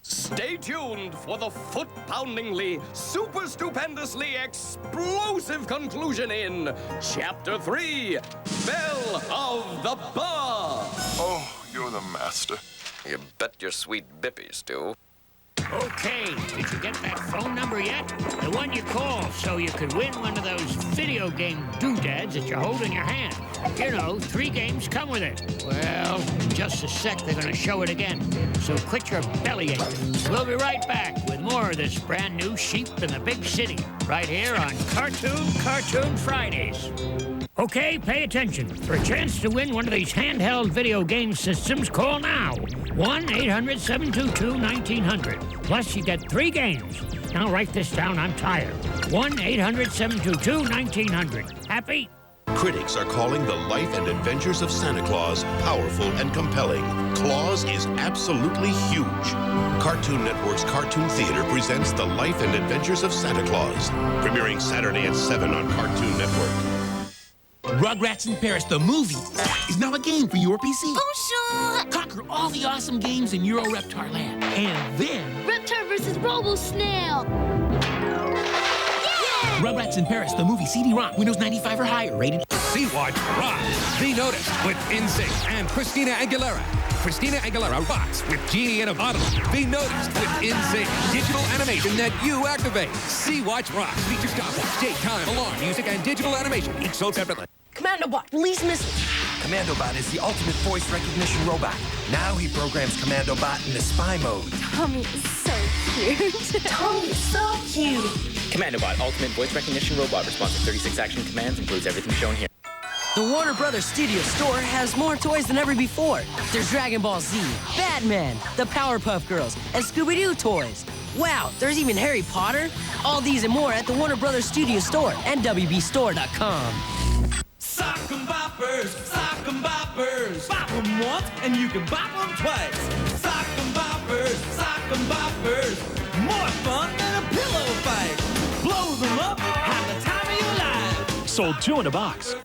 Stay tuned for the foot-poundingly, super stupendously explosive conclusion in Chapter 3, Belle of the Bar. Oh, you're the master. You bet your sweet bippies, Stu. Okay, did you get that phone number yet? The one you called so you could win one of those video game doodads that you hold in your hand. You know, 3 games come with it. Well, in just a sec, they're going to show it again. So quit your bellyache. We'll be right back with more of this brand new Sheep in the Big City, right here on Cartoon Fridays. Okay, pay attention. For a chance to win one of these handheld video game systems, call now. 1-800-722-1900. Plus, you get 3 games. Now write this down, I'm tired. 1-800-722-1900. Happy? Critics are calling The Life and Adventures of Santa Claus powerful and compelling. Claus is absolutely huge. Cartoon Network's Cartoon Theater presents The Life and Adventures of Santa Claus, premiering Saturday at 7 on Cartoon Network. Rugrats in Paris, the movie, is now a game for your PC. Bonjour! Conquer all the awesome games in Euro Reptar Land. And then... Reptar versus Robo Snail. Rugrats in Paris, the movie, CD-ROM, Windows 95 or higher, rated... Sea-Watch rocks. Be noticed with NSYNC and Christina Aguilera. Christina Aguilera rocks with Genie in a Bottle. Be noticed with NSYNC. Digital animation that you activate. Sea-Watch rocks. Features stopwatch, date, time, alarm, music, and digital animation. Each sold separately. Commandobot, release missile. Commandobot is the ultimate voice recognition robot. Now he programs Commandobot into spy mode. Tommy is so cute. Tommy is so cute. Commandobot, ultimate voice recognition robot, responds to 36 action commands, includes everything shown here. The Warner Brothers Studio store has more toys than ever before. There's Dragon Ball Z, Batman, the Powerpuff Girls, and Scooby-Doo toys. Wow, there's even Harry Potter. All these and more at the Warner Brothers Studio store and WBstore.com. Sock 'em boppers. Bop 'em once and you can bop 'em twice. Sock 'em boppers. More fun than a pillow fight. Blow them up, have the time of your life. Sold 2 in a box.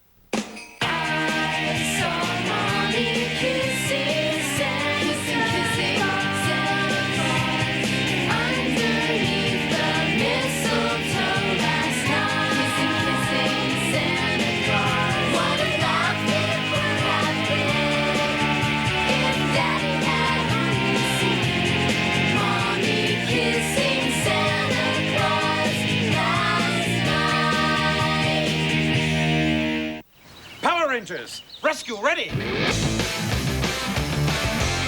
Rangers, rescue ready!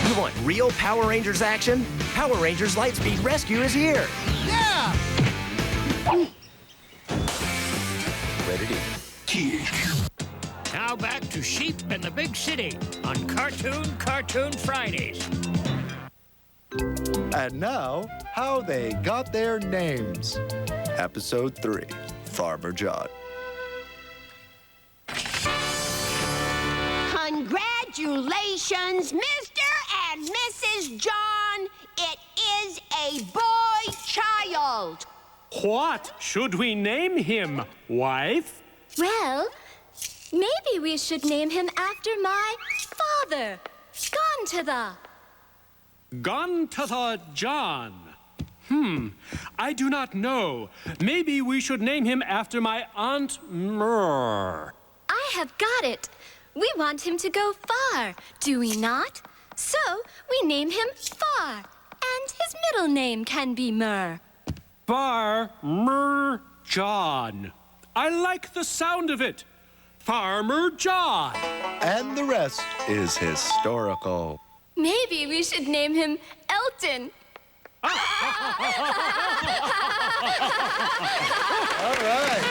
You want real Power Rangers action? Power Rangers Lightspeed Rescue is here. Yeah! Ready to... Now back to Sheep in the Big City on Cartoon Fridays. And now, how they got their names. Episode 3, Farmer John. Congratulations, Mr. and Mrs. John. It is a boy child. What should we name him, wife? Well, maybe we should name him after my father, Gontotha John. I do not know. Maybe we should name him after my Aunt Myrrh. I have got it. We want him to go far, do we not? So we name him Far, and his middle name can be Myrrh. Farmer John. I like the sound of it. Farmer John. And the rest is historical. Maybe we should name him Elton. All right.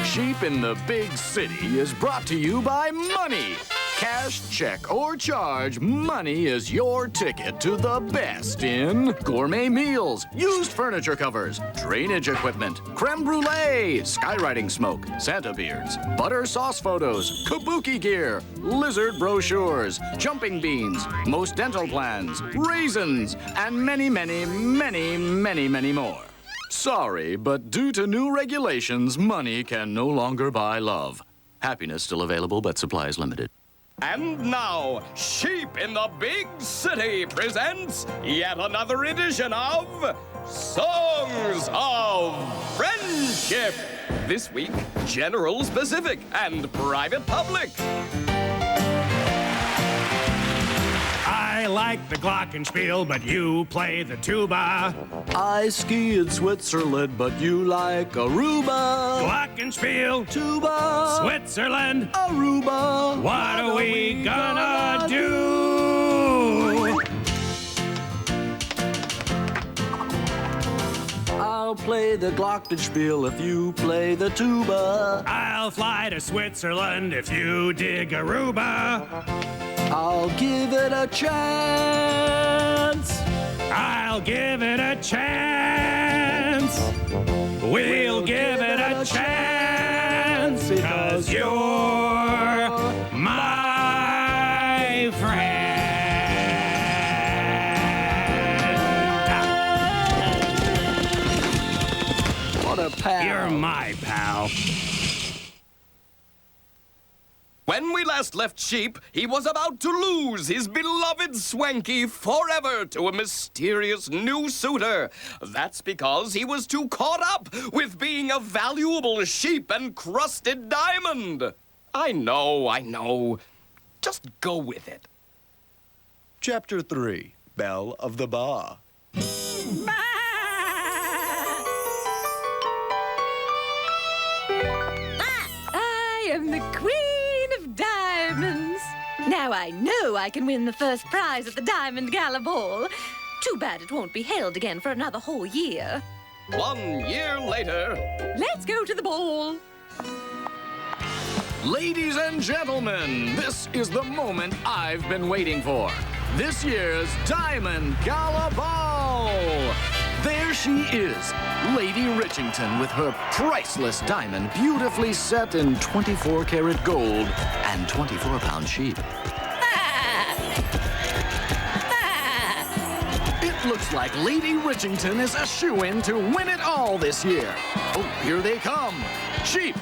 Sheep in the Big City is brought to you by Money. Cash, check, or charge, Money is your ticket to the best in gourmet meals, used furniture covers, drainage equipment, creme brulee, skywriting smoke, Santa beards, butter sauce photos, kabuki gear, lizard brochures, jumping beans, most dental plans, raisins, and many, many, many, many, many more. Sorry, but due to new regulations, Money can no longer buy love. Happiness still available, but supplies limited. And now, Sheep in the Big City presents yet another edition of Songs of Friendship. This week, General Specific and Private Public. I like the glockenspiel, but you play the tuba. I ski in Switzerland, but you like Aruba. Glockenspiel, tuba, Switzerland, Aruba. What are we gonna do? I'll play the glockenspiel if you play the tuba. I'll fly to Switzerland if you dig Aruba. I'll give it a chance. I'll give it a chance. We'll give it a chance, 'cause you're my friend. What a pass. You're my pal. When we last left Sheep, he was about to lose his beloved Swanky forever to a mysterious new suitor. That's because he was too caught up with being a valuable sheep-encrusted diamond. I know. Just go with it. Chapter 3, Belle of the Ba. I am the Queen of Diamonds. Now I know I can win the first prize at the Diamond Gala Ball. Too bad it won't be held again for another whole year. 1 year later. Let's go to the ball. Ladies and gentlemen, this is the moment I've been waiting for. This year's Diamond Gala Ball. There she is, Lady Richington, with her priceless diamond beautifully set in 24-karat gold and 24-pound sheep. It looks like Lady Richington is a shoo-in to win it all this year. Oh, here they come. Sheep,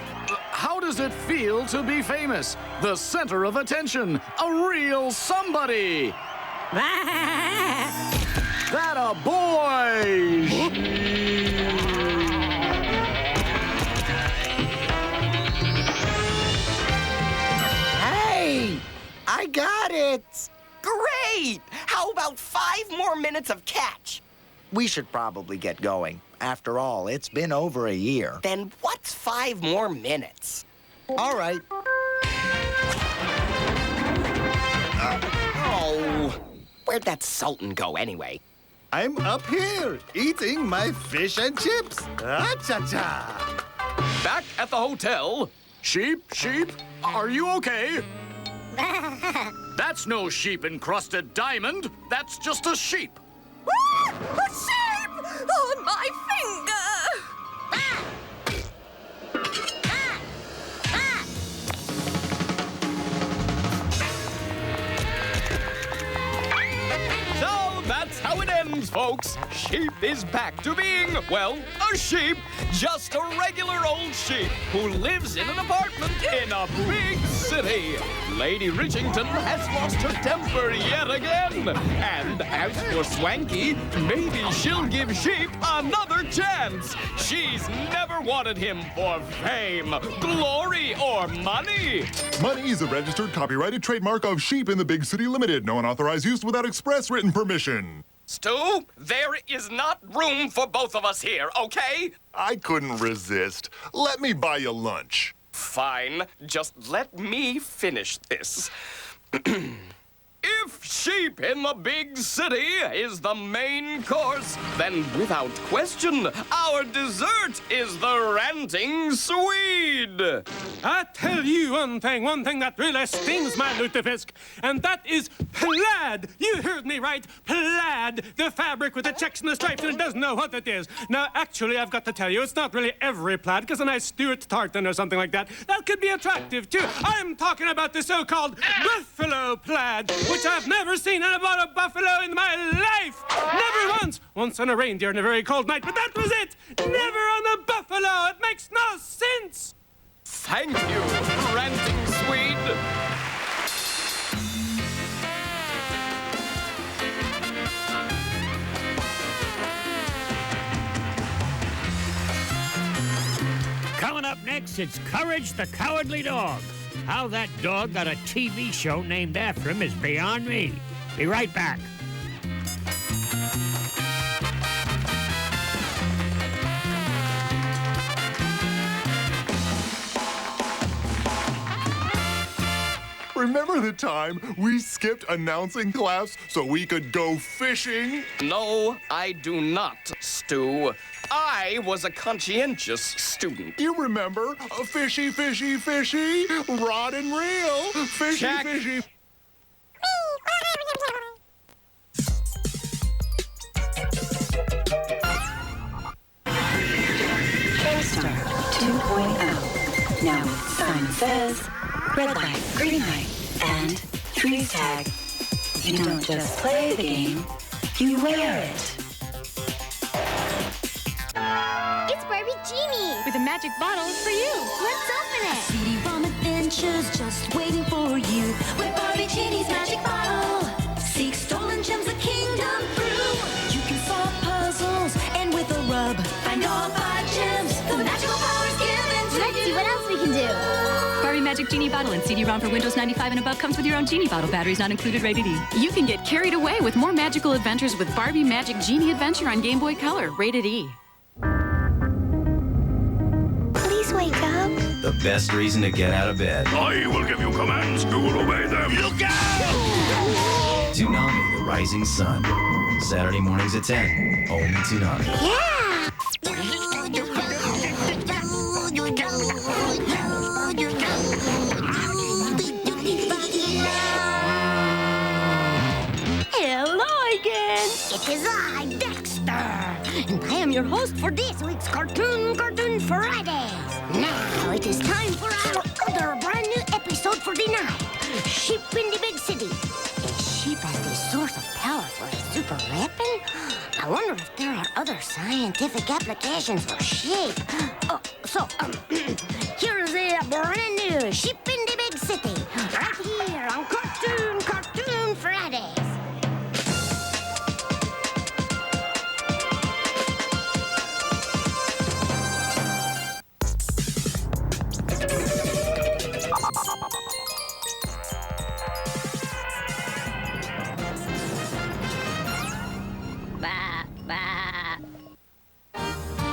how does it feel to be famous? The center of attention, a real somebody. That a boy! Hey! I got it! Great! How about 5 more minutes of catch? We should probably get going. After all, it's been over a year. Then what's 5 more minutes? All right. Oh, where'd that Sultan go anyway? I'm up here, eating my fish and chips. Ah-cha-cha. Back at the hotel. Sheep, are you okay? That's no sheep-encrusted diamond. That's just a sheep. A sheep on my finger! So that's how it ends, folks. Sheep is back to being, well, a sheep. Just a regular old sheep who lives in an apartment in a big city. Lady Richington has lost her temper yet again. And as for Swanky, maybe she'll give Sheep another chance. She's never wanted him for fame, glory, or money. Money is a registered copyrighted trademark of Sheep in the Big City Limited. No unauthorized use without express written permission. Stu, there is not room for both of us here, okay? I couldn't resist. Let me buy you lunch. Fine, just let me finish this. If Sheep in the Big City is the main course, then without question, our dessert is the Ranting Swede. I tell you one thing that really stings my lutefisk, and that is plaid. You heard me right, plaid. The fabric with the checks and the stripes, and it doesn't know what it is. Now, actually, I've got to tell you, it's not really every plaid, because a nice Stuart tartan or something like that could be attractive, too. I'm talking about the so-called buffalo plaid, which I've never seen in about a buffalo in my life. Never once. Once on a reindeer in a very cold night, but that was it. Never on a buffalo. It makes no sense. Thank you, Ranting Swede. Coming up next, it's Courage the Cowardly Dog. How that dog got a TV show named after him is beyond me. Be right back. Remember the time we skipped announcing class so we could go fishing? No, I do not, Stu. I was a conscientious student. You remember? Fishy, fishy, fishy, rod and reel. Fishy, Check. fishy. Star 2.0. Now with Simon Says, Red Light, Green Light, and Freeze Tag. You don't just play the game, you wear it. It's Barbie Genie! With a magic bottle for you. Let's open it. CD-ROM adventures just waiting for you. With Barbie Genie's magic bottle. Seek stolen gems the kingdom through. You can solve puzzles and with a rub find all 5 gems. The magical power's given to Let's you. see what else we can do. Barbie Magic Genie Bottle and CD-ROM for Windows 95 and above comes with your own Genie Bottle. Batteries not included, rated E. You can get carried away with more magical adventures with Barbie Magic Genie Adventure on Game Boy Color, rated E. Please wake up. The best reason to get out of bed. I will give you commands. You will obey them. Look out! Toonami, the Rising Sun. Saturday mornings at 10. Only Toonami. Hello again. It is I, Dexter. And I am your host for this week's Cartoon Fridays. Now it is time for our other brand new episode for the night. Sheep in the Big City. Is sheep as the source of power for a super weapon? I wonder if there are other scientific applications for sheep. Here's a brand new Sheep in the Big City. Right here on Cartoon Fridays.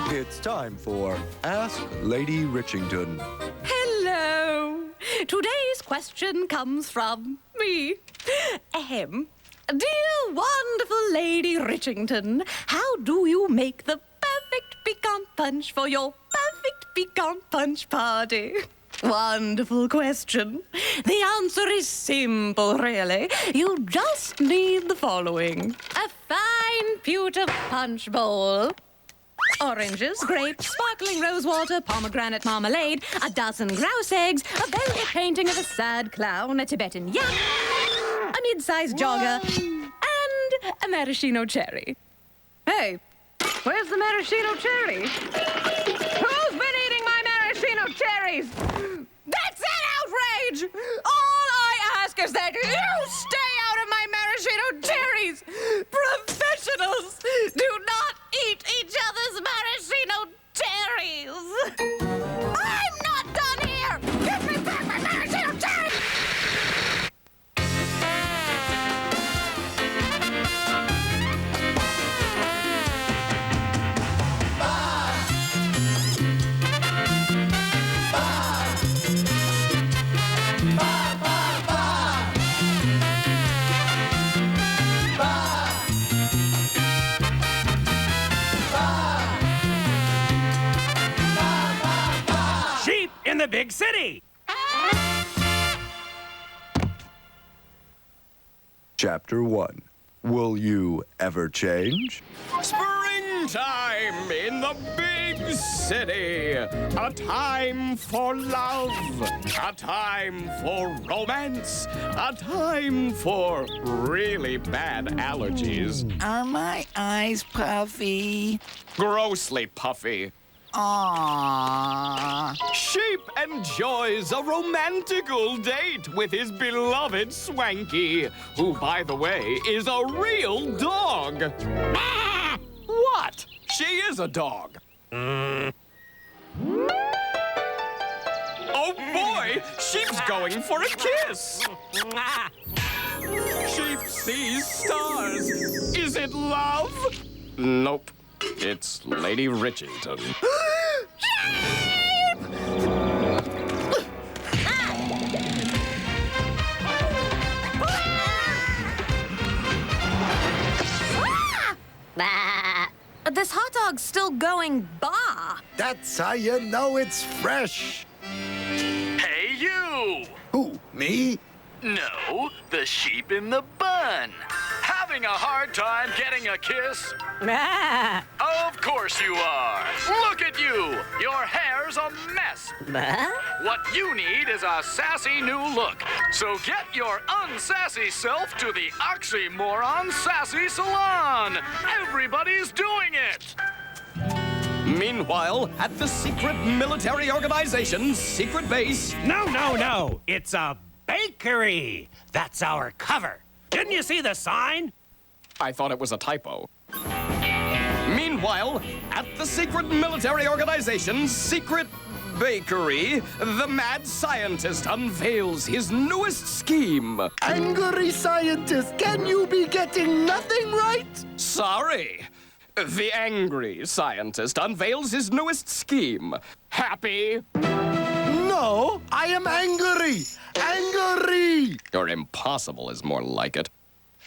It's time for Ask Lady Richington. Hello. Today's question comes from me. Ahem. Dear wonderful Lady Richington, how do you make the perfect pecan punch for your perfect pecan punch party? Wonderful question. The answer is simple, really. You just need the following. A fine pewter punch bowl. Oranges, grapes, sparkling rosewater, pomegranate marmalade, a dozen grouse eggs, a velvet painting of a sad clown, a Tibetan yak, a mid-sized jogger, and a maraschino cherry. Hey, where's the maraschino cherry? Who's been eating my maraschino cherries? That's an outrage! All I ask is that you stay out of my maraschino cherries! Professionals do not eat each other's maraschino cherries! I'm not done here! Give me back my maraschino cherries! In the big city. Chapter 1. Will you ever change? Springtime in the big city. A time for love. A time for romance. A time for really bad allergies. Are my eyes puffy? Grossly puffy. Aww. Sheep enjoys a romantical date with his beloved Swanky, who, by the way, is a real dog. What? She is a dog. Oh boy, Sheep's going for a kiss. Sheep sees stars. Is it love? Nope. It's Lady Richington. This hot dog's still going bah. That's how you know it's fresh. Hey, you! Who, me? No, the sheep in the bun. Having a hard time getting a kiss? Of course you are. Look at you. Your hair's a mess. What you need is a sassy new look. So get your unsassy self to the Oxymoron Sassy Salon. Everybody's doing it. Meanwhile, at the secret military organization's secret base... No. It's a bakery. That's our cover. Didn't you see the sign? I thought it was a typo. Meanwhile, at the secret military organization's secret bakery, the mad scientist unveils his newest scheme. Angry scientist, can you be getting nothing right? Sorry. The angry scientist unveils his newest scheme. Happy? No, I am angry. Angry! Or impossible is more like it.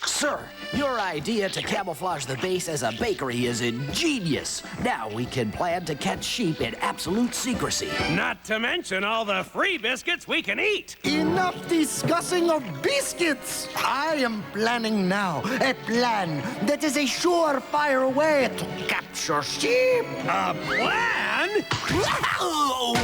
Sir, your idea to camouflage the base as a bakery is ingenious. Now we can plan to catch sheep in absolute secrecy. Not to mention all the free biscuits we can eat. Enough discussing of biscuits. I am planning now a plan that is a surefire way to capture sheep. A plan?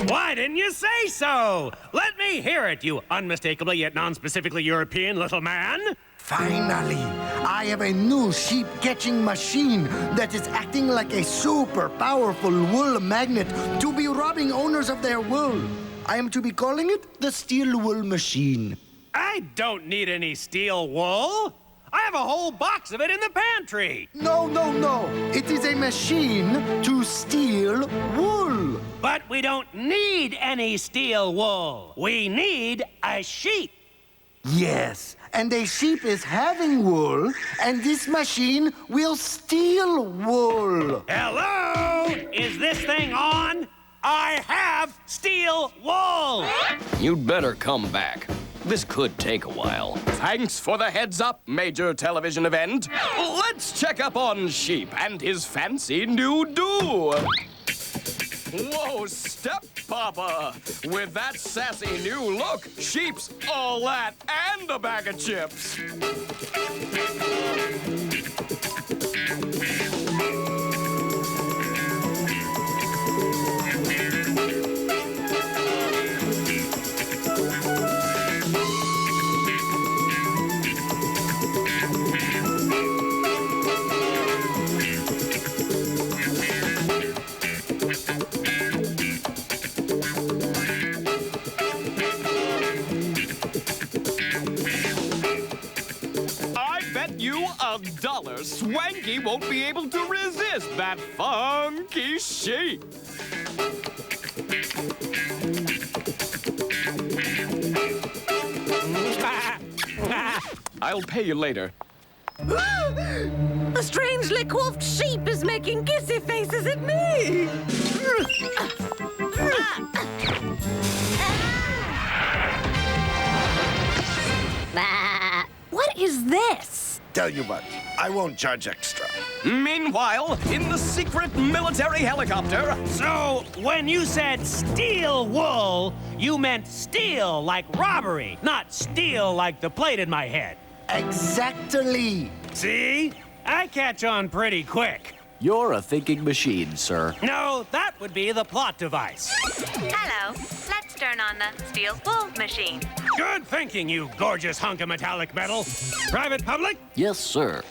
Why didn't you say so? Let me hear it, you unmistakably yet non-specifically European little man. Finally, I have a new sheep-catching machine that is acting like a super powerful wool magnet to be robbing owners of their wool. I am to be calling it the Steel Wool Machine. I don't need any steel wool. I have a whole box of it in the pantry. No. It is a machine to steal wool. But we don't need any steel wool. We need a sheep. Yes, and a sheep is having wool, and this machine will steal wool. Hello? Is this thing on? I have steel wool. You'd better come back. This could take a while. Thanks for the heads up, major television event. Let's check up on Sheep and his fancy new do. Whoa, Step Papa! With that sassy new look, Sheep's all that and a bag of chips. $1, Swanky won't be able to resist that funky sheep. I'll pay you later. A strangely coiffed sheep is making kissy faces at me. What is this? Tell you what, I won't charge extra. Meanwhile, in the secret military helicopter... So, when you said steal wool, you meant steal like robbery, not steal like the plate in my head. Exactly. See? I catch on pretty quick. You're a thinking machine, sir. No, that would be the plot device. Hello. Let's turn on the steel wool machine. Good thinking, you gorgeous hunk of metallic metal. Private Public? Yes, sir.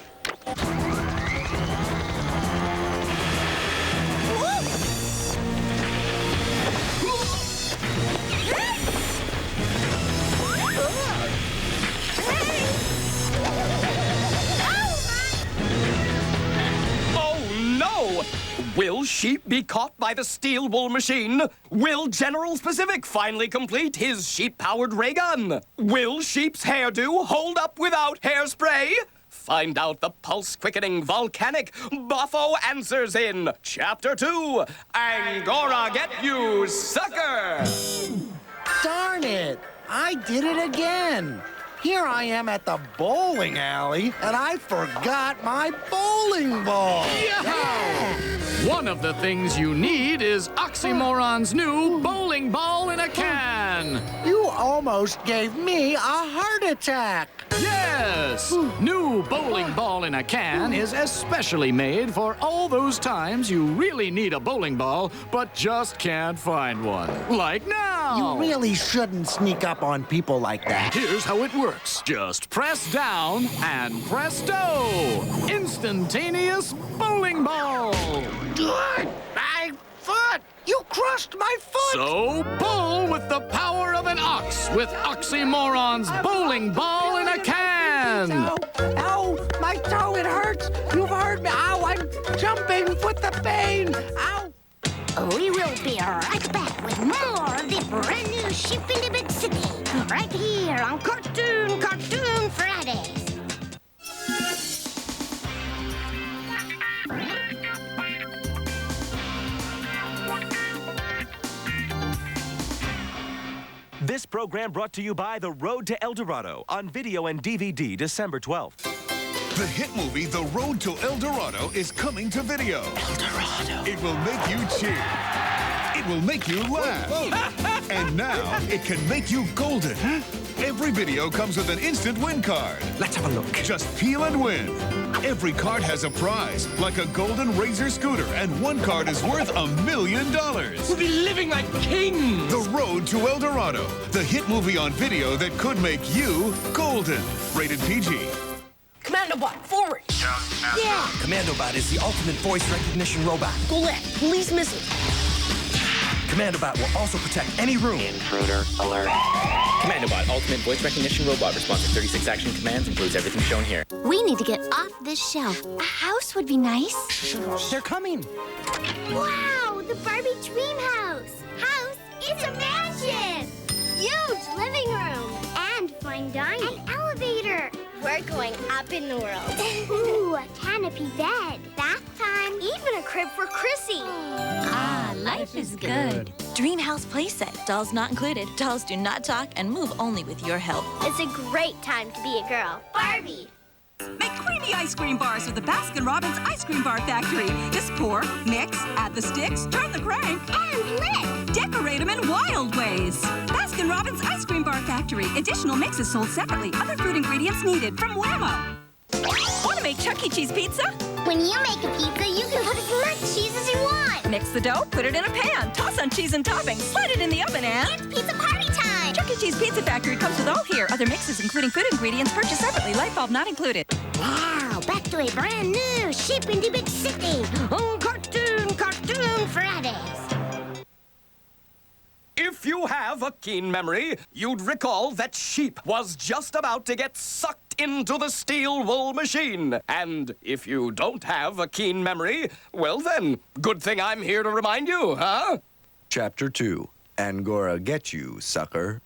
Will Sheep be caught by the steel wool machine? Will General Specific finally complete his sheep-powered ray gun? Will Sheep's hairdo hold up without hairspray? Find out the pulse-quickening volcanic Boffo answers in Chapter 2, Angora Get You, Sucker! Darn it! I did it again! Here I am at the bowling alley, and I forgot my bowling ball! Yeah! One of the things you need is Oxymoron's new bowling ball in a can! You almost gave me a heart attack! Yes! New bowling ball in a can is especially made for all those times you really need a bowling ball, but just can't find one. Like now! You really shouldn't sneak up on people like that. Here's how it works. Just press down and presto! Instantaneous bowling ball! I You crushed my foot! So pull with the power of an ox with Oxymoron's bowling ball in a can. Ow! Ow! My toe, it hurts! You've heard me! Ow! I'm jumping with the pain! Ow! We will be right back with more of the brand new Sheep in the Big City, right here on Cartoon Fridays. This program brought to you by The Road to El Dorado on video and DVD December 12th. The hit movie The Road to El Dorado is coming to video. El Dorado. It will make you cheer. It will make you laugh. And now it can make you golden. Every video comes with an instant win card. Let's have a look. Just peel and win. Every card has a prize, like a golden Razor scooter, and one card is worth $1 million. We'll be living like kings. The Road to El Dorado, the hit movie on video that could make you golden. Rated PG. Commandobot, forward! Yeah! Commandobot is the ultimate voice recognition robot. Go left. Police missile. Commandobot will also protect any room. Intruder alert. Commandobot, ultimate voice recognition robot, responds to 36 action commands, includes everything shown here. We need to get off this shelf. A house would be nice. They're coming. Wow, the Barbie dream house. House is a mansion. Huge living room. And fine dining. An elevator. We're going up in the world. Ooh, a canopy bed. Bath time. Even a crib for Chrissy. Ah, life is good. Dreamhouse playset. Dolls not included. Dolls do not talk and move only with your help. It's a great time to be a girl. Barbie. Make creamy ice cream bars with the Baskin-Robbins Ice Cream Bar Factory. Just pour, mix, add the sticks, turn the crank, and lick. Decorate them in wild ways. Baskin-Robbins Ice Cream Bar Factory. Additional mixes sold separately. Other food ingredients needed from Whammo. Want to make Chuck E. Cheese pizza? When you make a pizza, you can put as much cheese as you want. Mix the dough, put it in a pan, toss on cheese and toppings, slide it in the oven, and... It's pizza party time! Chuck E. Cheese Pizza Factory comes with all here. Other mixes, including food ingredients, purchased separately. Light bulb not included. Now, back to a brand new Sheep in the Big City on Cartoon Fridays. If you have a keen memory, you'd recall that Sheep was just about to get sucked into the steel wool machine. And if you don't have a keen memory, well then, good thing I'm here to remind you, huh? Chapter 2. Angora get you, sucker.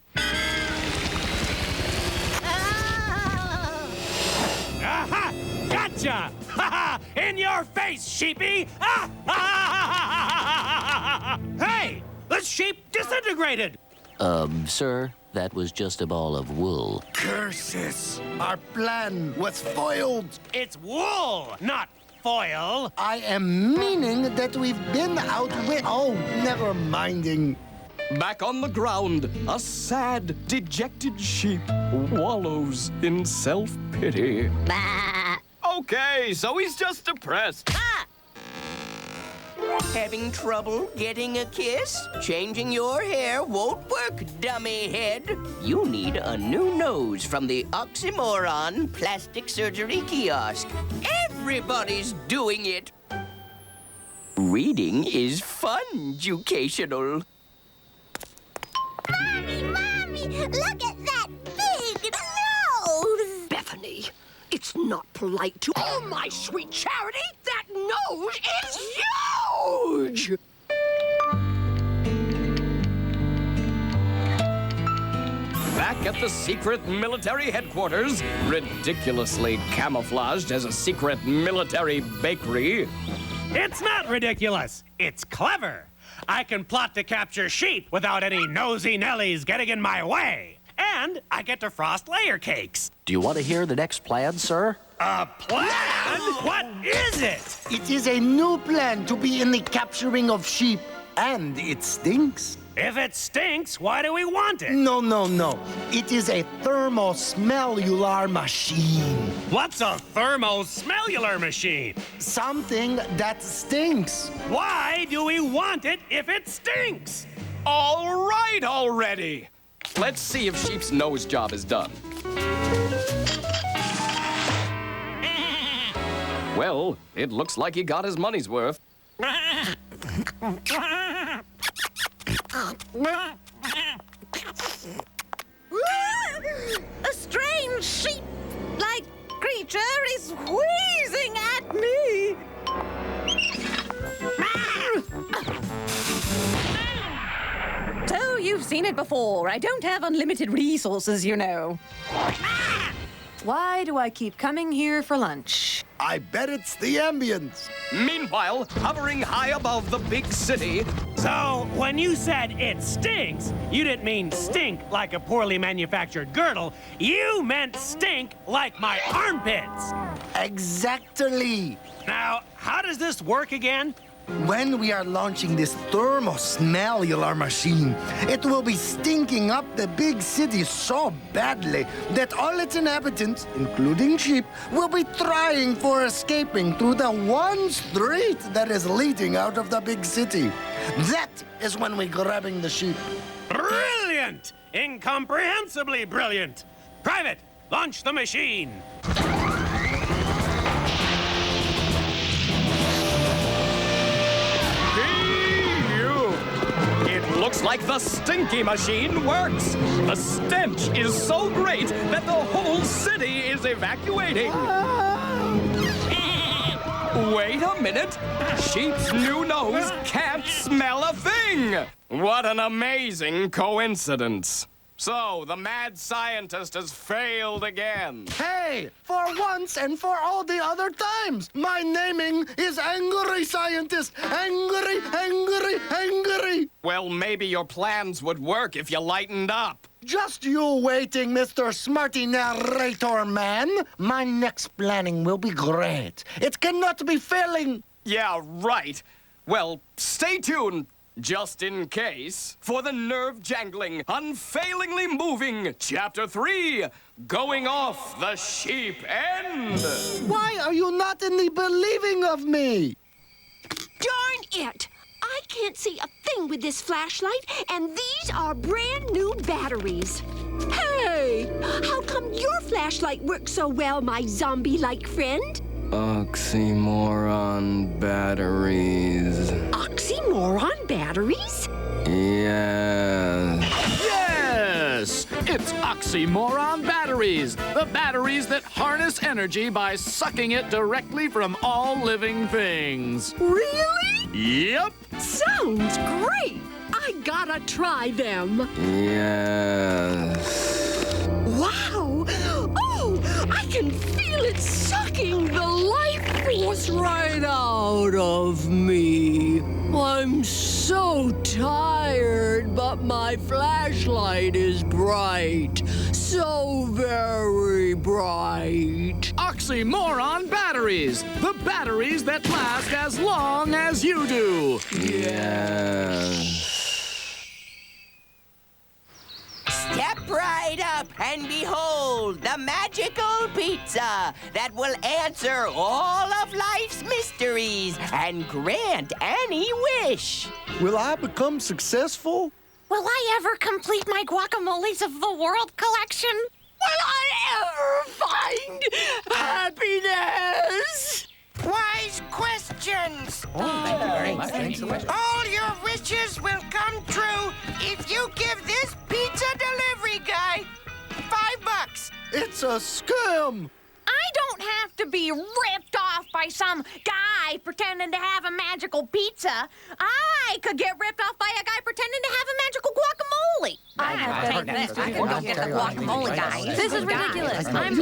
Aha! Gotcha! Ha ha! In your face, sheepy! Ah! Ha, ha, ha, ha, ha! Hey! The sheep disintegrated! Sir, that was just a ball of wool. Curses! Our plan was foiled! It's wool, not foil! I am meaning that we've been outwit. Oh, never minding. Back on the ground, a sad, dejected sheep wallows in self-pity. Okay, so he's just depressed. Having trouble getting a kiss? Changing your hair won't work, dummy head. You need a new nose from the Oxymoron Plastic Surgery Kiosk. Everybody's doing it. Reading is fun-jucational. Mommy, look at that big nose! Bethany, it's not polite to... Oh, my sweet Charity, that nose is huge! Back at the secret military headquarters, ridiculously camouflaged as a secret military bakery. It's not ridiculous. It's clever. I can plot to capture Sheep without any nosy Nellies getting in my way. And I get to frost layer cakes. Do you want to hear the next plan, sir? A plan? What is it? It is a new plan to be in the capturing of sheep. And it stinks. If it stinks, why do we want it? No. It is a thermosmellular machine. What's a thermosmellular machine? Something that stinks. Why do we want it if it stinks? All right already. Let's see if Sheep's nose job is done. Well, it looks like he got his money's worth. A strange sheep-like creature is wheezing at me. So you've seen it before. I don't have unlimited resources, you know. Why do I keep coming here for lunch? I bet it's the ambience. Meanwhile, hovering high above the big city. So, when you said it stinks, you didn't mean stink like a poorly manufactured girdle. You meant stink like my armpits. Exactly. Now, how does this work again? When we are launching this thermosmellular machine, it will be stinking up the big city so badly that all its inhabitants, including sheep, will be trying for escaping through the one street that is leading out of the big city. That is when we're grabbing the sheep. Brilliant! Incomprehensibly brilliant! Private, launch the machine! Looks like the stinky machine works. The stench is so great that the whole city is evacuating. Wait a minute. Sheep's new nose can't smell a thing. What an amazing coincidence. So, the mad scientist has failed again. Hey, for once and for all the other times, my naming is Angry Scientist. Angry, angry, angry. Well, maybe your plans would work if you lightened up. Just you waiting, Mr. Smarty Narrator Man. My next planning will be great. It cannot be failing. Yeah, right. Well, stay tuned. Just in case, for the nerve-jangling, unfailingly moving Chapter 3, Going Off the Sheep End. Why are you not in the believing of me? Darn it! I can't see a thing with this flashlight, and these are brand new batteries. Hey! How come your flashlight works so well, my zombie-like friend? Oxymoron batteries. Oxymoron batteries? Yes. Yes! It's oxymoron batteries. The batteries that harness energy by sucking it directly from all living things. Really? Yep. Sounds great! I gotta try them. Yes. Wow! Oh, I can feel it sucking the life force right out of me. I'm so tired, but my flashlight is bright. So very bright. Oxymoron batteries. The batteries that last as long as you do. Yes. Step right up and behold the magical pizza that will answer all of life's mysteries and grant any wish. Will I become successful? Will I ever complete my Guacamoles of the World collection? Will I ever find happiness? Wise questions. Oh, thank you very much. Thanks so much. All your wishes will come true if you give this pizza delivery guy $5. It's a scam. I don't have to be ripped off by some guy pretending to have a magical pizza. I could get ripped off by a guy pretending to have a magical guacamole. I have to take this. I can go get the guacamole, guys. This is ridiculous. I'm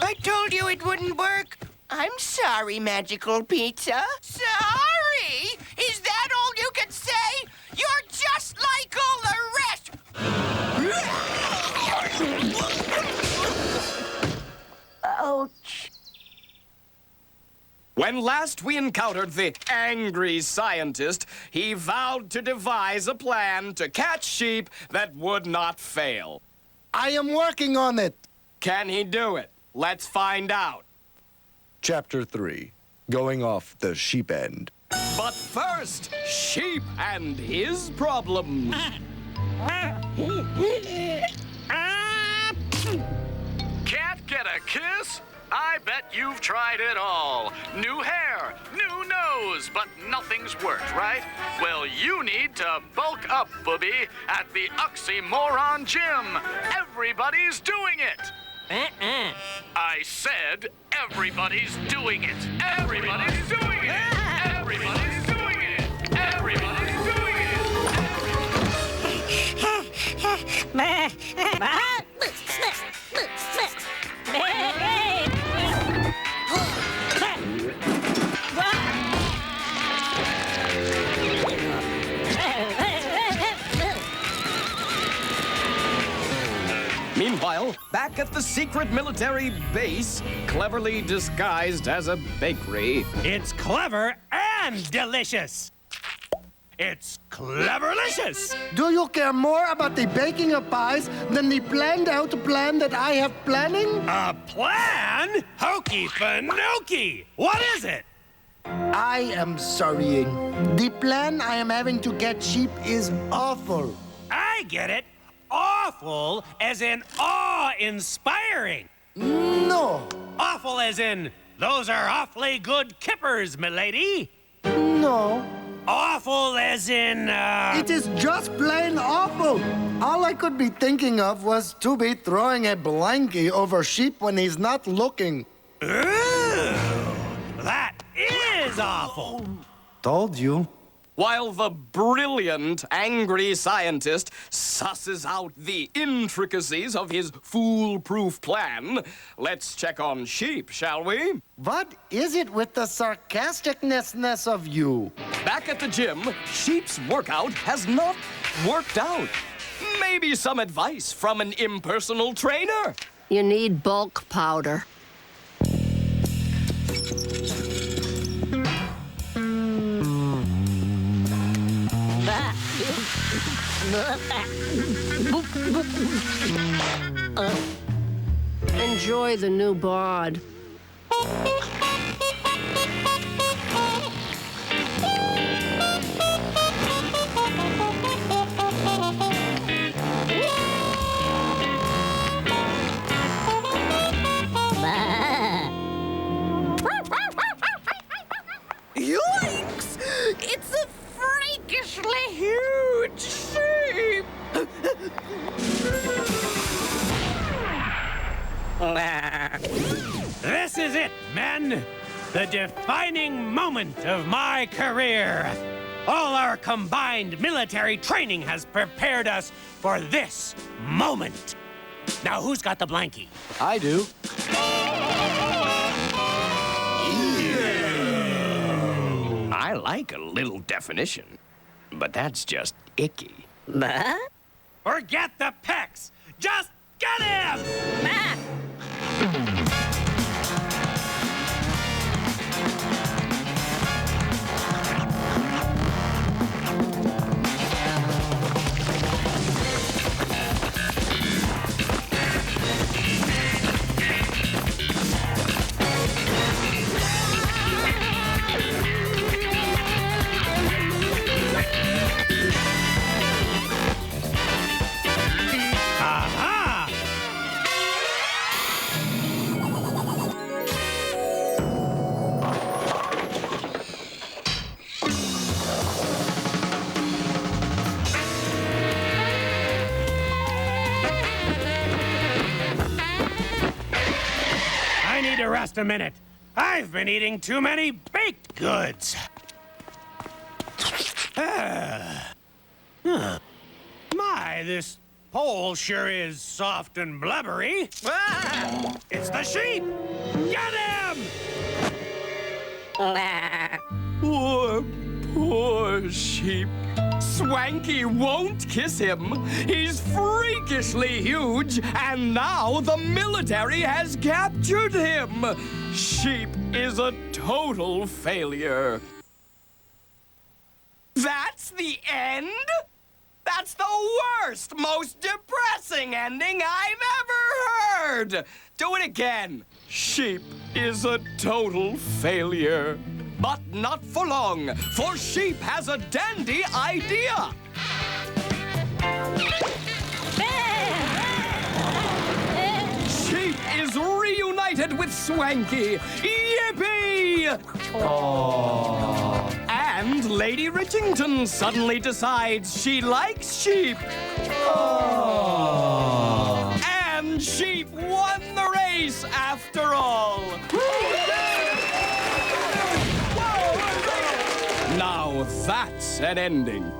I told you it wouldn't work. I'm sorry, magical pizza. Sorry? Is that all you can say? You're just like all the rest. Ouch. When last we encountered the angry scientist, he vowed to devise a plan to catch sheep that would not fail. I am working on it. Can he do it? Let's find out. Chapter 3, Going Off the Sheep End. But first, Sheep and his problems. Can't get a kiss? I bet you've tried it all. New hair, new knows, but nothing's worked, right? Well, you need to bulk up, Booby, at the Oxymoron Gym. Everybody's doing it. I said everybody's doing it. Everybody's doing it. Everybody's doing it. Everybody's doing Meanwhile, back at the secret military base, cleverly disguised as a bakery. It's clever and delicious. It's cleverlicious. Do you care more about the baking of pies than the planned out plan that I have planning? A plan? Hokey Pinoky! What is it? I am sorrying. The plan I am having to get sheep is awful. I get it. Awful as in awe-inspiring. No. Awful as in those are awfully good kippers, milady. No. Awful as in, It is just plain awful. All I could be thinking of was to be throwing a blankie over sheep when he's not looking. Ooh, that is awful. Told you. While the brilliant, angry scientist susses out the intricacies of his foolproof plan, let's check on sheep, shall we? What is it with the sarcasticness of you? Back at the gym, Sheep's workout has not worked out. Maybe some advice from an impersonal trainer? You need bulk powder. Enjoy the new bod. Yoinks! It's a freakishly huge sheep! This is it, men. The defining moment of my career. All our combined military training has prepared us for this moment. Now, who's got the blankie? I do. I like a little definition, but that's just icky. Forget the pecs. Just get him! Rest a minute. I've been eating too many baked goods. My, this pole sure is soft and blubbery. It's the sheep! Get him! Poor sheep. Swanky won't kiss him. He's freakishly huge, and now the military has captured him. Sheep is a total failure. That's the end? That's the worst, most depressing ending I've ever heard. Do it again. Sheep is a total failure. But not for long, for Sheep has a dandy idea. Sheep is reunited with Swanky. Yippee! Daddy! Aww. And Lady Richington suddenly decides she likes sheep. Aww. And sheep won the race after all. Now that's an ending.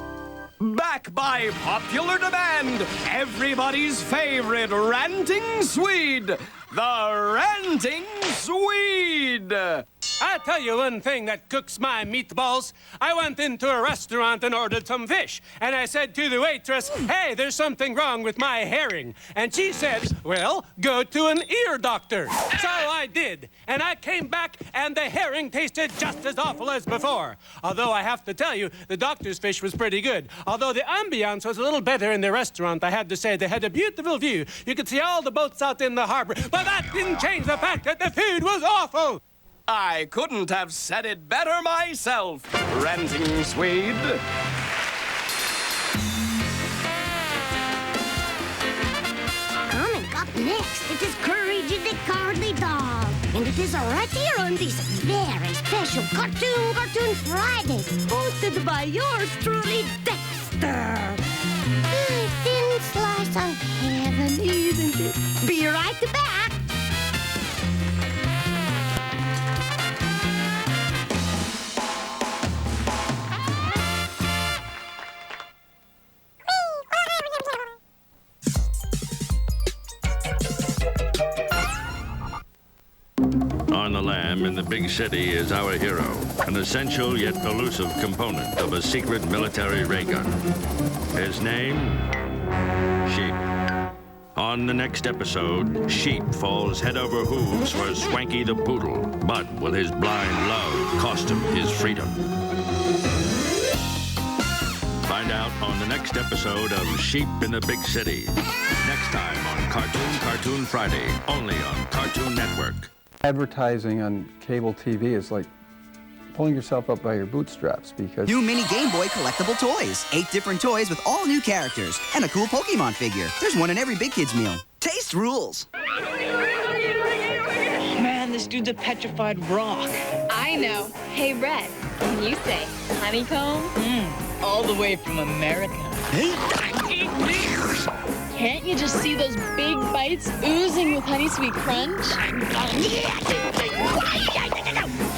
Back by popular demand, everybody's favorite ranting Swede, the Ranting Swede. I'll tell you one thing that cooks my meatballs. I went into a restaurant and ordered some fish. And I said to the waitress, hey, there's something wrong with my herring. And she said, well, go to an ear doctor. So I did. And I came back and the herring tasted just as awful as before. Although I have to tell you, the doctor's fish was pretty good. Although the ambiance was a little better in the restaurant, I had to say they had a beautiful view. You could see all the boats out in the harbor. But that didn't change the fact that the food was awful. I couldn't have said it better myself, Ranting Swede. Coming up next, it is Courage the Cowardly Dog. And it is right here on this very special Cartoon Fridays, hosted by yours truly, Dexter. A thin slice of heaven, isn't it? Be right back. On the lam in the big city is our hero, an essential yet elusive component of a secret military ray gun. His name? Sheep. On the next episode, Sheep falls head over hooves for Swanky the Poodle, but will his blind love cost him his freedom? Find out on the next episode of Sheep in the Big City. Next time on Cartoon Friday, only on Cartoon Network. Advertising on cable TV is like pulling yourself up by your bootstraps because... New mini Game Boy collectible toys. 8 different toys with all new characters. And a cool Pokemon figure. There's one in every big kid's meal. Taste rules. Man, this dude's a petrified rock. I know. Hey, Red, can you say honeycomb? All the way from America. Can't you just see those big bites oozing with Honey Sweet Crunch?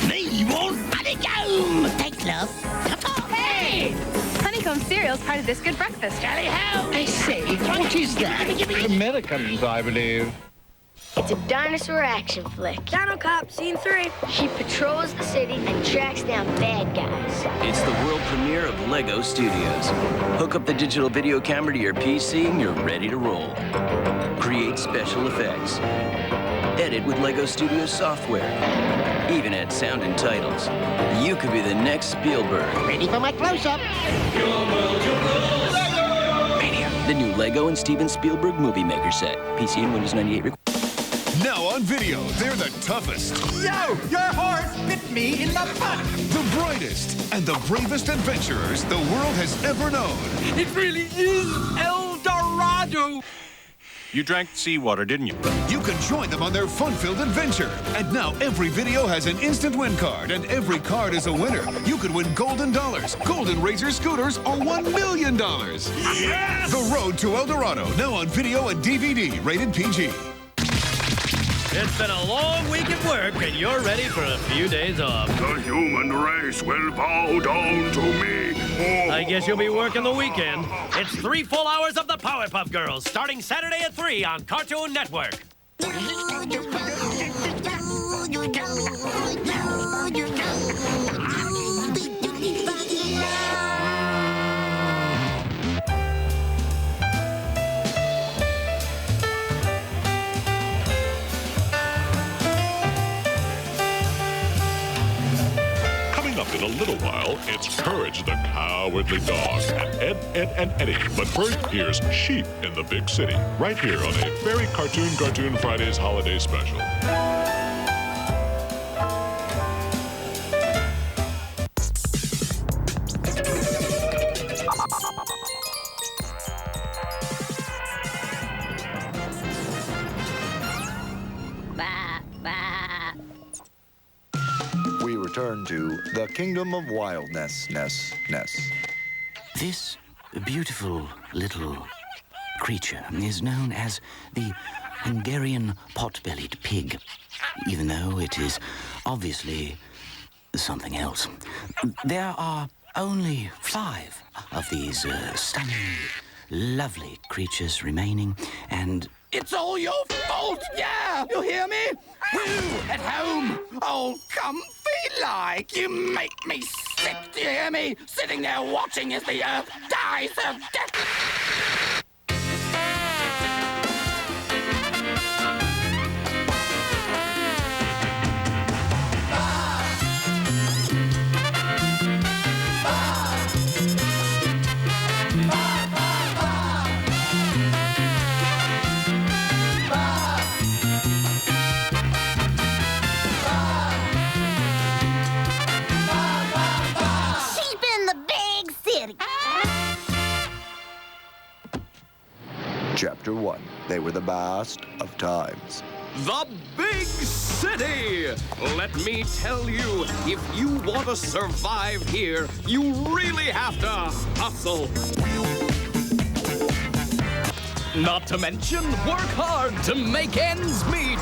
Me want honeycomb! Thanks, love. Hey! Honeycomb cereal's part of this good breakfast. Tally ho! I say, what is that? Americans, I believe. It's a dinosaur action flick. Dino Cop, Scene 3. She patrols the city and tracks down bad guys. It's the world premiere of LEGO Studios. Hook up the digital video camera to your PC and you're ready to roll. Create special effects. Edit with LEGO Studios software. Even add sound and titles. You could be the next Spielberg. Ready for my close-up. Mania. The new LEGO and Steven Spielberg Movie Maker set. PC and Windows 98. Now on video, they're the toughest. Yo, your horse bit me in the butt. The brightest and the bravest adventurers the world has ever known. It really is El Dorado. You drank seawater, didn't you? You can join them on their fun-filled adventure. And now every video has an instant win card, and every card is a winner. You could win golden dollars, golden Razor scooters, or $1 million. Yes! The Road to El Dorado, now on video and DVD, rated PG. It's been a long week at work, and you're ready for a few days off. The human race will bow down to me. I guess you'll be working the weekend. It's 3 full hours of the Powerpuff Girls, starting Saturday at 3 on Cartoon Network. In a little while, it's Courage the Cowardly Dog and Ed, and Eddie. But first, here's Sheep in the Big City, right here on a very Cartoon Fridays holiday special. return to the Kingdom of Wildness, This beautiful little creature is known as the Hungarian pot-bellied pig, even though it is obviously something else. There are only 5 of these stunning, lovely creatures remaining, and It's all your fault, yeah! You hear me? You at home, all comfy like. You make me sick, do you hear me? Sitting there watching as the earth dies of death. Chapter 1. They were the best of times. The big city! Let me tell you, if you want to survive here, you really have to hustle. Not to mention, work hard to make ends meet.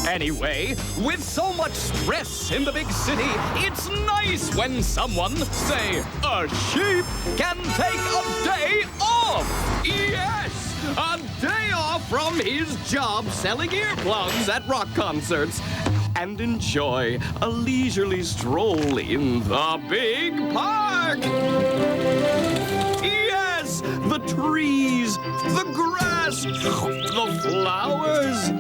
Anyway, with so much stress in the big city, it's nice when someone, say, a sheep, can take a day off. Yes, a day off from his job selling earplugs at rock concerts and enjoy a leisurely stroll in the big park. Yes, the trees, the grass, the flowers.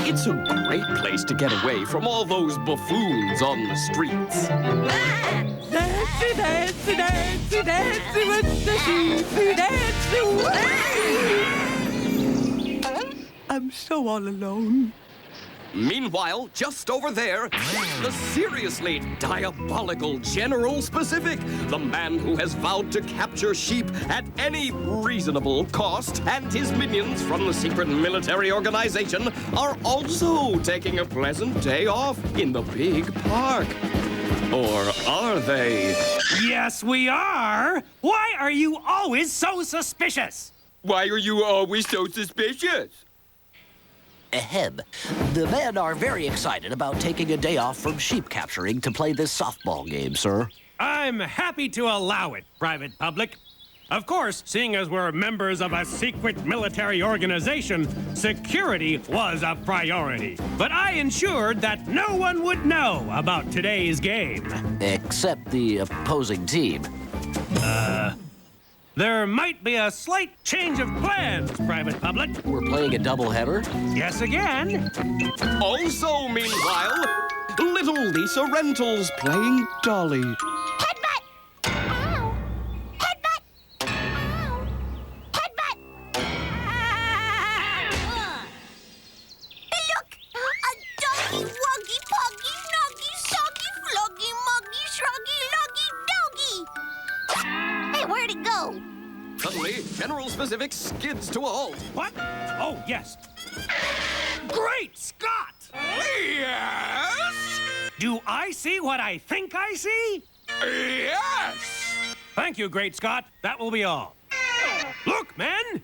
It's a great place to get away from all those buffoons on the streets. Dancy, dancy, dancy, dancy with the sheep, dancy. I'm so all alone. Meanwhile, just over there, the seriously diabolical General Specific, the man who has vowed to capture sheep at any reasonable cost, and his minions from the secret military organization are also taking a pleasant day off in the big park. Or are they? Yes, we are. Why are you always so suspicious? Why are you always so suspicious? Ahem. The men are very excited about taking a day off from sheep capturing to play this softball game, sir. I'm happy to allow it, Private Public. Of course, seeing as we're members of a secret military organization, security was a priority. But I ensured that no one would know about today's game. Except the opposing team. There might be a slight change of plans, Private Public. We're playing a doubleheader? Yes, again. Also, meanwhile, little Lisa Rentals playing Dolly. Headbutt! Ow! Headbutt! Ow! Headbutt! Look! A doggy, wuggy, puggy, nuggy, soggy, fluggy, muggy, shruggy, luggy, doggy! Hey, where'd it go? Suddenly, General Specific skids to a halt. What? Oh, yes. Great Scott! Yes? Do I see what I think I see? Yes! Thank you, Great Scott. That will be all. Look, men!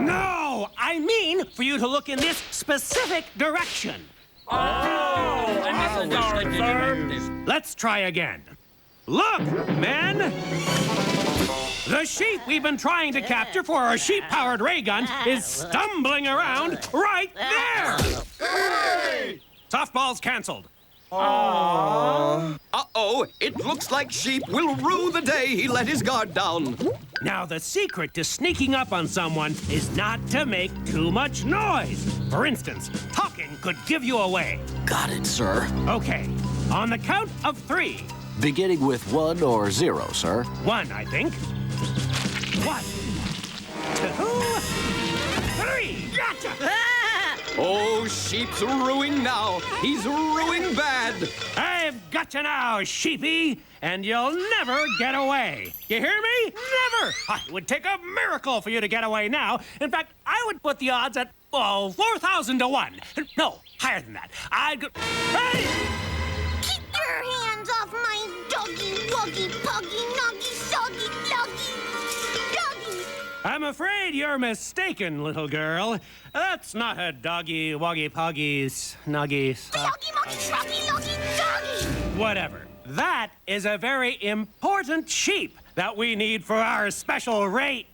No, I mean for you to look in this specific direction. Oh, and this is our third. Let's try again. Look, men! The sheep we've been trying to capture for our sheep-powered ray gun is stumbling around right there! Hey! Softball's canceled. Uh-oh, it looks like Sheep will rue the day he let his guard down. Now, the secret to sneaking up on someone is not to make too much noise. For instance, talking could give you away. Got it, sir. Okay, on the count of 3. Beginning with 1 or 0, sir. 1, I think. 1, 2, 3. Gotcha! Oh, Sheep's ruing now. He's ruing bad. I've got you now, sheepy, and you'll never get away. You hear me? Never! It would take a miracle for you to get away now. In fact, I would put the odds at, Oh, 4,000 to 1. No, higher than that. I'd go... Hey! Keep your hands off my doggy, woggy, puggy, noggy, soggy, loggy, doggy. I'm afraid you're mistaken, little girl. That's not a doggy, woggy, poggy, snuggy, Loggy, moggy, shroggy, loggy, doggy. whatever. That is a very important sheep that we need for our special rate.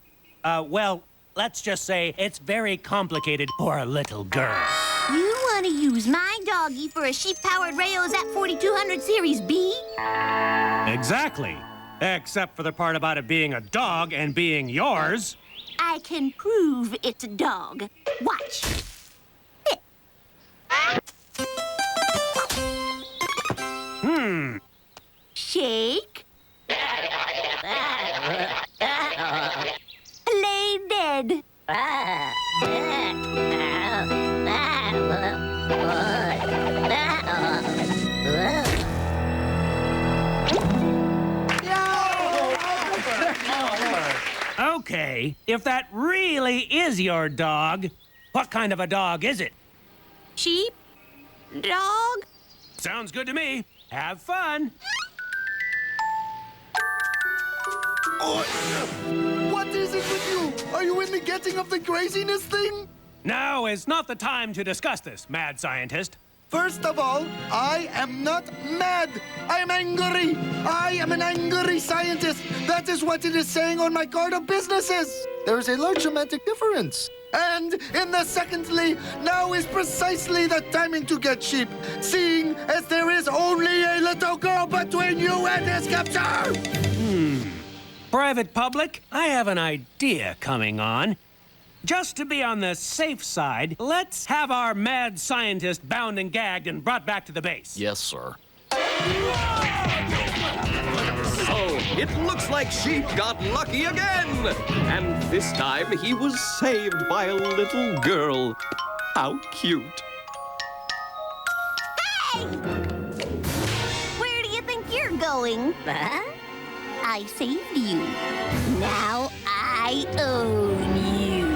Well, let's just say it's very complicated for a little girl. You want to use my doggy for a sheep-powered Rayozat 4200 Series B? Exactly. Except for the part about it being a dog and being yours. I can prove it's a dog. Watch. Shake. Lay dead. Okay, if that really is your dog, what kind of a dog is it? Sheep? Dog? Sounds good to me. Have fun. What is it with you? Are you in the getting of the craziness thing? Now is not the time to discuss this, mad scientist. First of all, I am not mad. I am angry. I am an angry scientist. That is what it is saying on my card of businesses. There is a large semantic difference. And in the secondly, now is precisely the timing to get sheep, seeing as there is only a little girl between you and his capture. Private public, I have an idea coming on. Just to be on the safe side, let's have our mad scientist bound and gagged and brought back to the base. Yes, sir. So, it looks like Sheep got lucky again. And this time, he was saved by a little girl. How cute. Hey! Where do you think you're going? Huh? I saved you. Now I own you.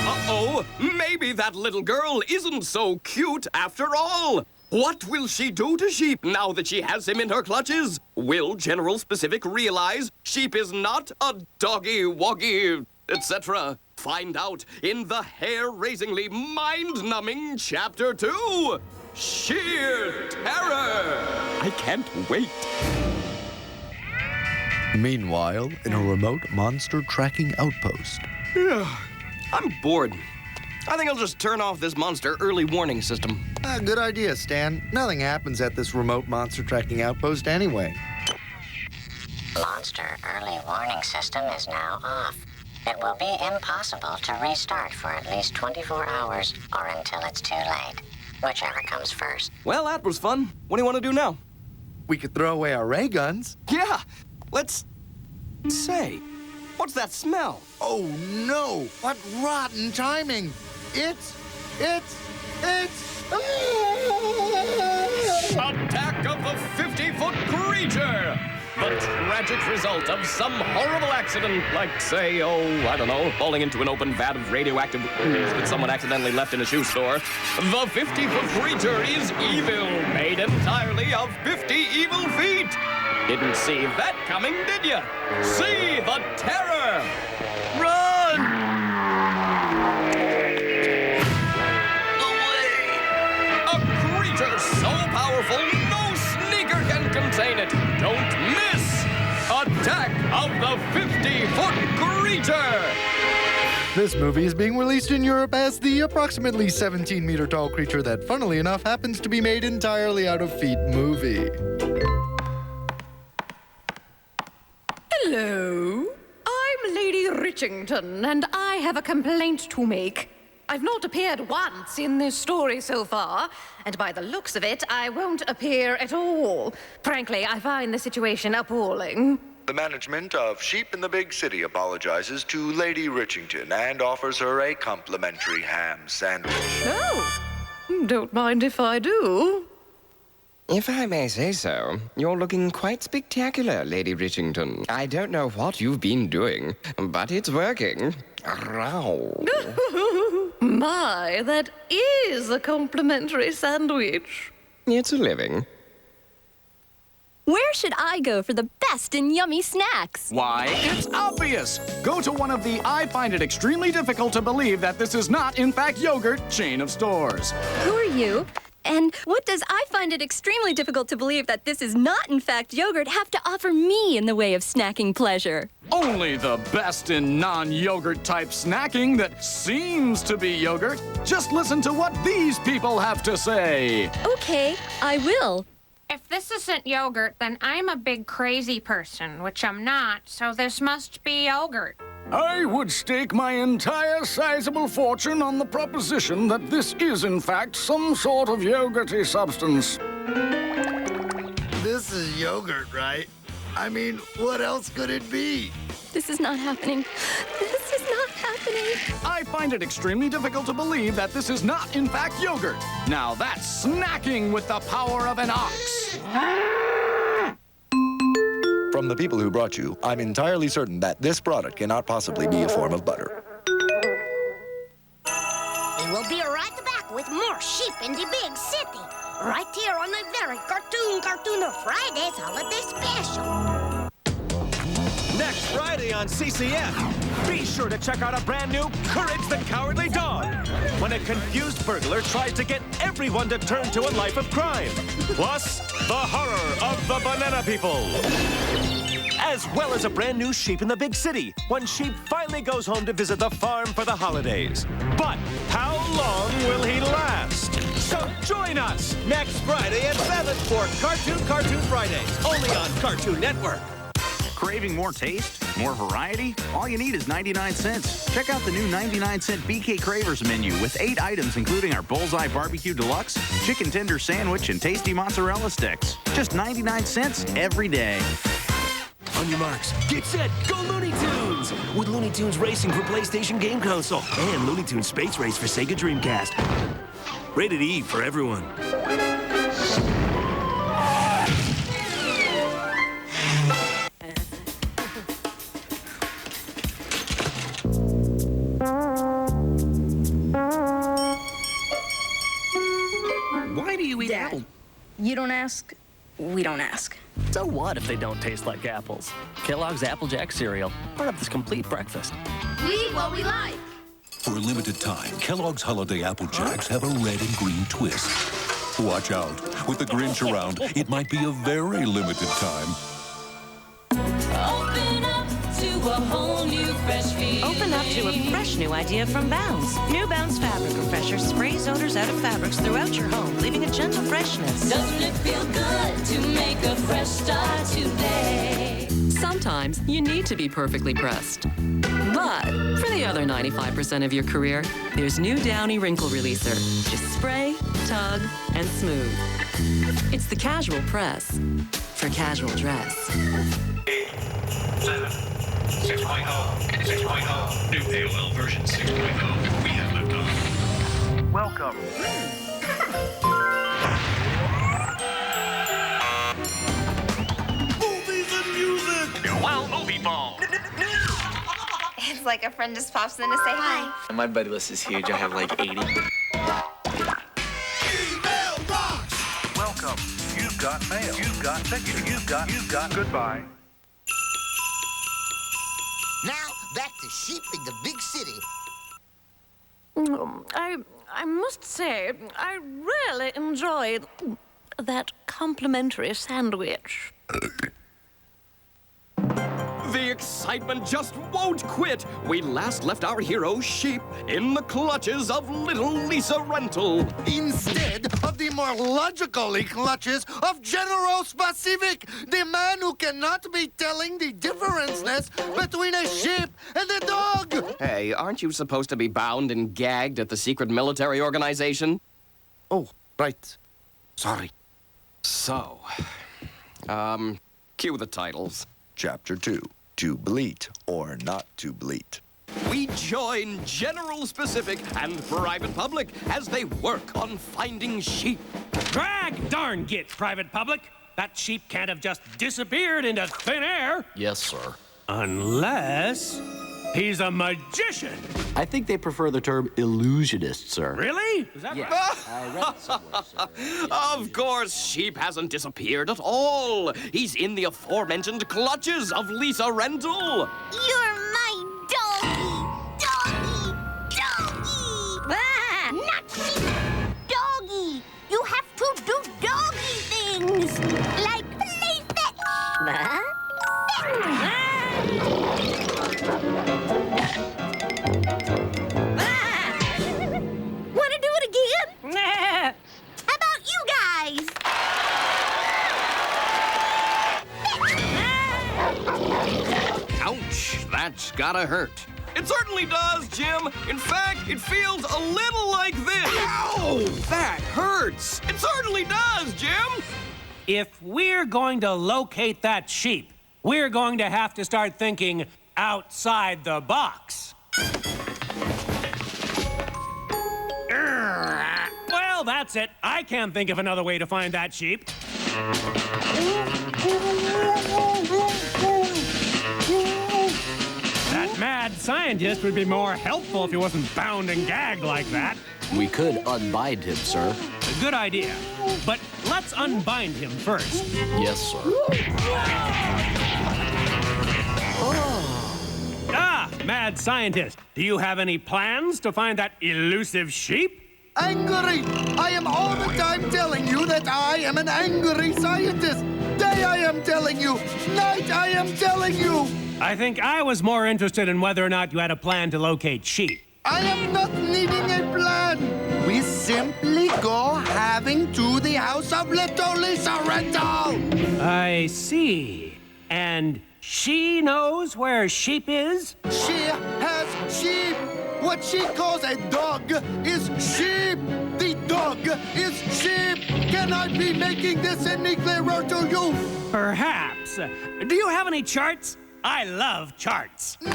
Uh-oh, maybe that little girl isn't so cute after all. What will she do to Sheep now that she has him in her clutches? Will General Specific realize Sheep is not a doggy, woggy, etc.? Find out in the hair-raisingly mind-numbing Chapter 2, Sheer Terror. I can't wait. Meanwhile, in a remote monster tracking outpost. I'm bored. I think I'll just turn off this monster early warning system. Good idea, Stan. Nothing happens at this remote monster tracking outpost anyway. Monster early warning system is now off. It will be impossible to restart for at least 24 hours or until it's too late. Whichever comes first. Well, that was fun. What do you want to do now? We could throw away our ray guns. Yeah, let's... Say, what's that smell? Oh, no. What rotten timing. It's... Attack of the 50-foot creature! The tragic result of some horrible accident, like, say, I don't know, falling into an open vat of radioactive ooze that someone accidentally left in a shoe store. The 50-foot creature is evil, made entirely of 50 evil feet. Didn't see that coming, did you? See the terror! Run! A creature so powerful, no sneaker can contain it. Don't miss! Attack of the 50-foot creature! This movie is being released in Europe as the approximately 17-meter tall creature that, funnily enough, happens to be made entirely out of feet movie. Hello, I'm Lady Richington, and I have a complaint to make. I've not appeared once in this story so far, and by the looks of it, I won't appear at all. Frankly, I find the situation appalling. The management of Sheep in the Big City apologizes to Lady Richington and offers her a complimentary ham sandwich. Oh, don't mind if I do. If I may say so, you're looking quite spectacular, Lady Richington. I don't know what you've been doing, but it's working. Row. My, that is a complimentary sandwich. It's a living. Where should I go for the best in yummy snacks? Why, it's obvious. Go to one of the I find it extremely difficult to believe that this is not, in fact, yogurt chain of stores. Who are you? And what does I find it extremely difficult to believe that this is not, in fact, yogurt have to offer me in the way of snacking pleasure? Only the best in non-yogurt type snacking that seems to be yogurt. Just listen to what these people have to say. Okay, I will. If this isn't yogurt, then I'm a big crazy person, which I'm not, so this must be yogurt. I would stake my entire sizable fortune on the proposition that this is, in fact, some sort of yogurty substance. This is yogurt, right? I mean, what else could it be? This is not happening. This is not happening. I find it extremely difficult to believe that this is not, in fact, yogurt. Now that's snacking with the power of an ox. From the people who brought you, I'm entirely certain that this product cannot possibly be a form of butter. And we'll be right back with more Sheep in the Big City. Right here on the very Cartoon of Fridays holiday special. Next Friday on CCF, be sure to check out a brand new Courage the Cowardly Dog, when a confused burglar tries to get everyone to turn to a life of crime. Plus, the horror of the Banana People. As well as a brand new Sheep in the Big City, when Sheep finally goes home to visit the farm for the holidays. But how long will he last? So join us next Friday at 7 for Cartoon Fridays, only on Cartoon Network. Craving more taste? More variety? All you need is 99 cents. Check out the new 99-cent BK Cravers menu with 8 items, including our Bullseye Barbecue Deluxe, Chicken Tender Sandwich, and tasty mozzarella sticks. Just 99 cents every day. On your marks, get set, go Looney Tunes! With Looney Tunes Racing for PlayStation Game Console and Looney Tunes Space Race for Sega Dreamcast. Rated E for everyone. Why do you eat Dad, apples? you don't ask, we don't ask. So what if they don't taste like apples? Kellogg's Apple Jack cereal, part of this complete breakfast. We eat what we like. For a limited time, Kellogg's Holiday Apple Jacks have a red and green twist. Watch out. With the Grinch around, it might be a very limited time. Open up to a whole new fresh feel. Open up to a fresh new idea from Bounce. New Bounce Fabric Refresher sprays odors out of fabrics throughout your home, leaving a gentle freshness. Doesn't it feel good to make a fresh start today? Sometimes you need to be perfectly pressed. But for the other 95% of your career, there's new Downy Wrinkle Releaser. Just spray, tug, and smooth. It's the casual press for casual dress. 8, 7, 6.0, 6.0. New AOL version 6.0. We have liftoff. Welcome. Movies and music. Wow, movie ball. It's like a friend just pops in to say hi. My buddy list is huge. I have like 80. Welcome. You've got mail. You've got tickets. You've got goodbye. Now, back to Sheep in the Big City. I must say, I really enjoyed that complimentary sandwich. The excitement just won't quit. We last left our hero, Sheep, in the clutches of little Lisa Rental. Instead of the more logically clutches of General Pacific, the man who cannot be telling the differences between a sheep and a dog. Hey, aren't you supposed to be bound and gagged at the secret military organization? Oh, right. Sorry. So, cue the titles. Chapter 2. To bleat or not to bleat. We join General Pacific and Private Public as they work on finding Sheep. Drag! Darn git, Private Public. That sheep can't have just disappeared into thin air. Yes, sir. Unless he's a magician. I think they prefer the term illusionist, sir. Really? Is that right? I read it somewhere, sir. Of course, Sheep hasn't disappeared at all. He's in the aforementioned clutches of Lisa Rental. You're my doggy! Doggy! Doggy! Ah! Not sheep! Doggy! You have to do doggy things! Like play fetch! Ah! Wanna do it again? How about you guys? Ouch, that's gotta hurt. It certainly does, Jim. In fact, it feels a little like this. Ow! That hurts. It certainly does, Jim. If we're going to locate that sheep, we're going to have to start thinking outside the box. Well, that's it. I can't think of another way to find that sheep. That mad scientist would be more helpful if he wasn't bound and gagged like that. We could unbind him, sir. A good idea. But let's unbind him first. Yes, sir. Ah, mad scientist. Do you have any plans to find that elusive sheep? Angry! I am all the time telling you that I am an angry scientist. Day I am telling you. Night I am telling you. I think I was more interested in whether or not you had a plan to locate sheep. I am not needing a plan. We simply go having to the house of little Lisa Rental. I see. And she knows where sheep is? She has sheep. What she calls a dog is sheep. The dog is sheep. Can I be making this any clearer to you? Perhaps. Do you have any charts? I love charts. No!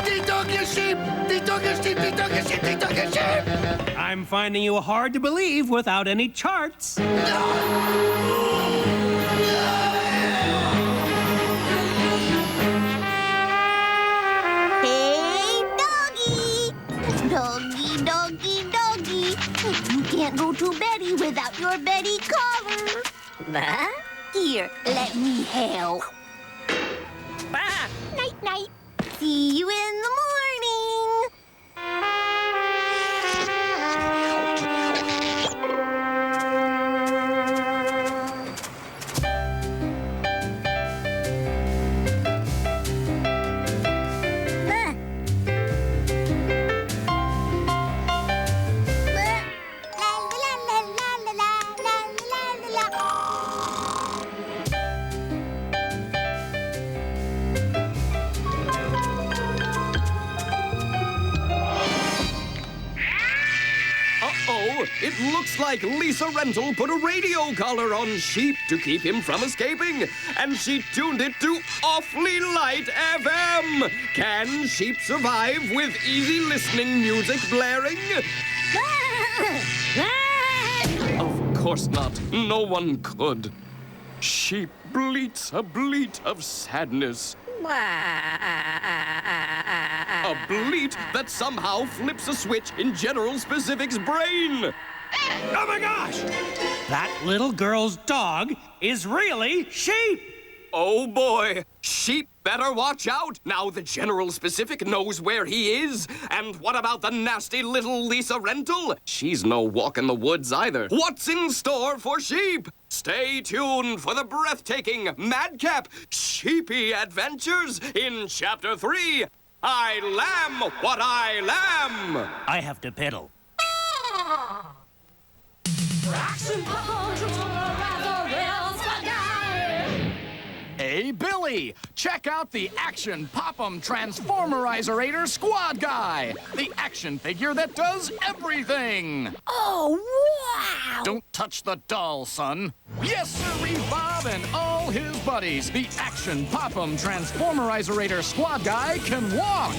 The dog is sheep! The dog is sheep! The dog is sheep! The dog is sheep! I'm finding you hard to believe without any charts. Hey, doggy! Doggy, doggy, doggy. You can't go to Betty without your Betty collar. Here, let me help. Night, night. See you in the morning. It looks like Lisa Rental put a radio collar on Sheep to keep him from escaping, and she tuned it to Awfully Light FM. Can Sheep survive with easy listening music blaring? Of course not. No one could. Sheep bleats a bleat of sadness. A bleat that somehow flips a switch in General Specific's brain. Oh my gosh! That little girl's dog is really Sheep! Oh boy! Sheep better watch out now the General Specific knows where he is. And what about the nasty little Lisa Rental? She's no walk in the woods either. What's in store for Sheep? Stay tuned for the breathtaking, madcap, sheepy adventures in Chapter 3. I lamb what I lamb. I have to pedal. Action Hey, Billy! Check out the Action Pop-'em Transformerizer Squad Guy! The action figure that does everything! Oh, wow! Don't touch the doll, son. Yes, sirree, Bob and all his buddies. The Action Pop-'em Transformerizer Squad Guy can walk.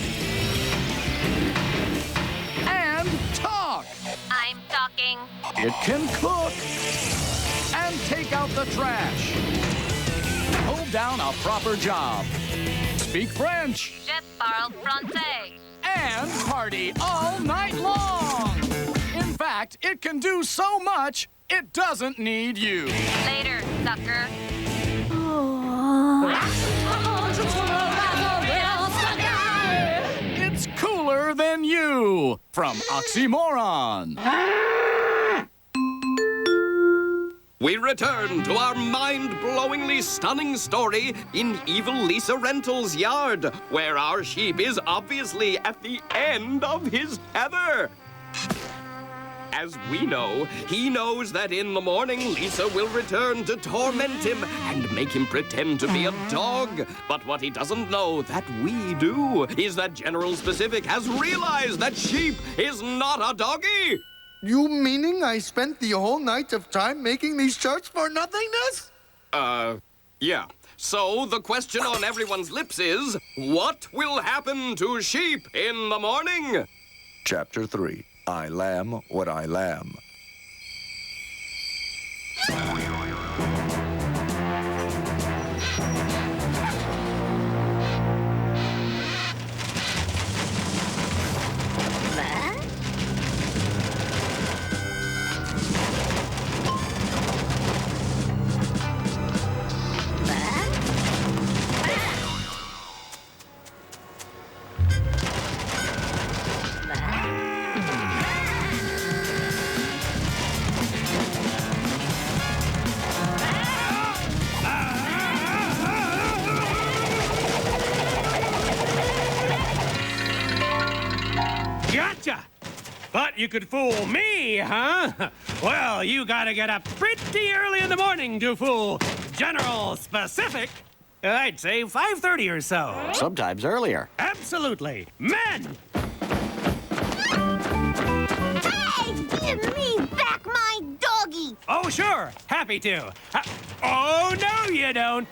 And talk! I'm talking It can cook and take out the trash. Hold down a proper job. Speak French. Je parle français. And party all night long. In fact, it can do so much, it doesn't need you. Later, sucker. It's cooler than you. From Oxymoron. We return to our mind-blowingly stunning story in Evil Lisa Rental's yard, where our sheep is obviously at the end of his tether. As we know, he knows that in the morning Lisa will return to torment him and make him pretend to be a dog. But what he doesn't know that we do is that General Specific has realized that sheep is not a doggy. You meaning I spent the whole night of time making these charts for nothingness? Yeah. So the question on everyone's lips is, what will happen to sheep in the morning? Chapter 3. I lamb what I lamb. Gotcha! But you could fool me, huh? Well, you gotta get up pretty early in the morning to fool General Specific. I'd say 5:30 or so. Sometimes earlier. Absolutely. Men! Hey, give me back my doggy! Oh, sure. Happy to. Oh, no, you don't.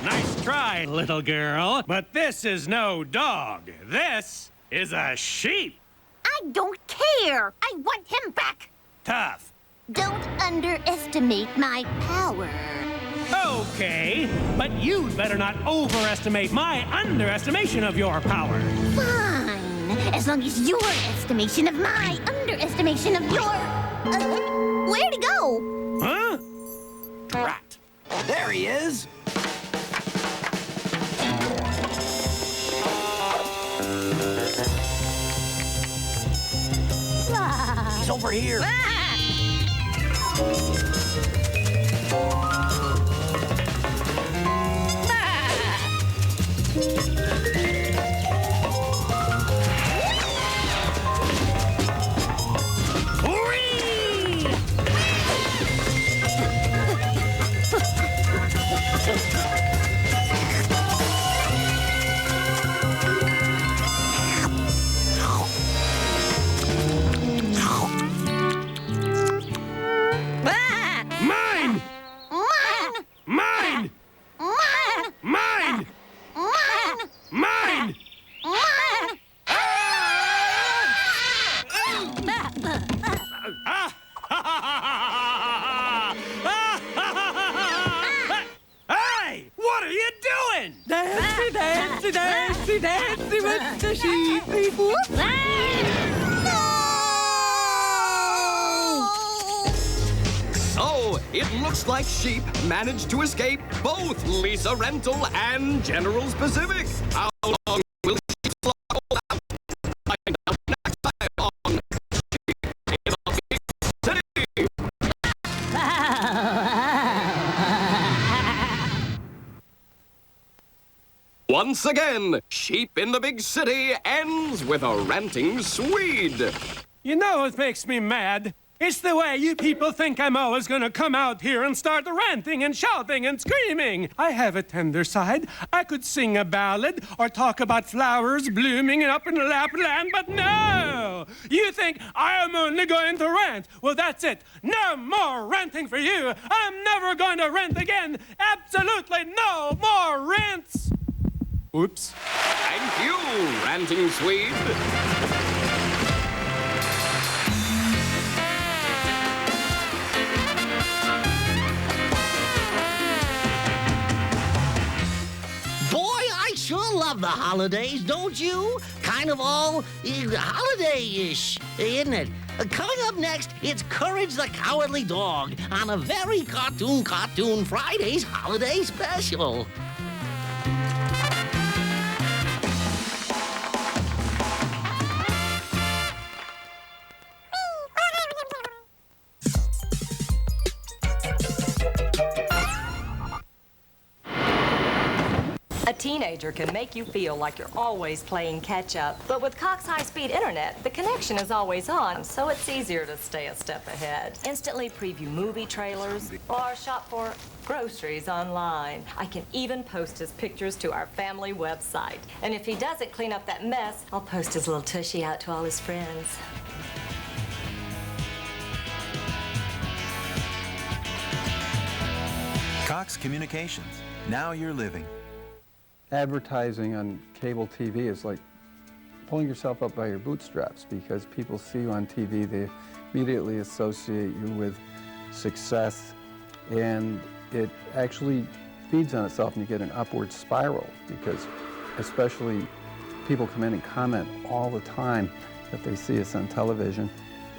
Nice try, little girl. But this is no dog. This is a sheep. I don't care. I want him back. Tough. Don't underestimate my power. Okay, but you'd better not overestimate my underestimation of your power. Fine, as long as your estimation of my underestimation of your... where'd he go? Huh? Drat. There he is. He's over here. Hey, what are you doing? Dancey, dancey, dancey, dancey with the sheep. So, it looks like sheep managed to escape both Lisa Rental and General Specific. How long will sheep slog out? Find out next time on Sheep in the Big City. Once again, Sheep in the Big City ends with a ranting Swede. You know what makes me mad? It's the way you people think I'm always gonna come out here and start ranting and shouting and screaming. I have a tender side. I could sing a ballad or talk about flowers blooming up in Lapland, but no! You think I'm only going to rant? Well, that's it. No more ranting for you. I'm never going to rant again. Absolutely no more rants. Oops. Thank you, ranting Swede. Boy, I sure love the holidays, don't you? Kind of all holiday-ish, isn't it? Coming up next, it's Courage the Cowardly Dog on a very Cartoon Fridays holiday special. A teenager can make you feel like you're always playing catch-up. But with Cox high-speed internet, the connection is always on, so it's easier to stay a step ahead. Instantly preview movie trailers or shop for groceries online. I can even post his pictures to our family website. And if he doesn't clean up that mess, I'll post his little tushy out to all his friends. Cox Communications. Now you're living. Advertising on cable TV is like pulling yourself up by your bootstraps because people see you on TV, they immediately associate you with success, and it actually feeds on itself and you get an upward spiral because especially people come in and comment all the time that they see us on television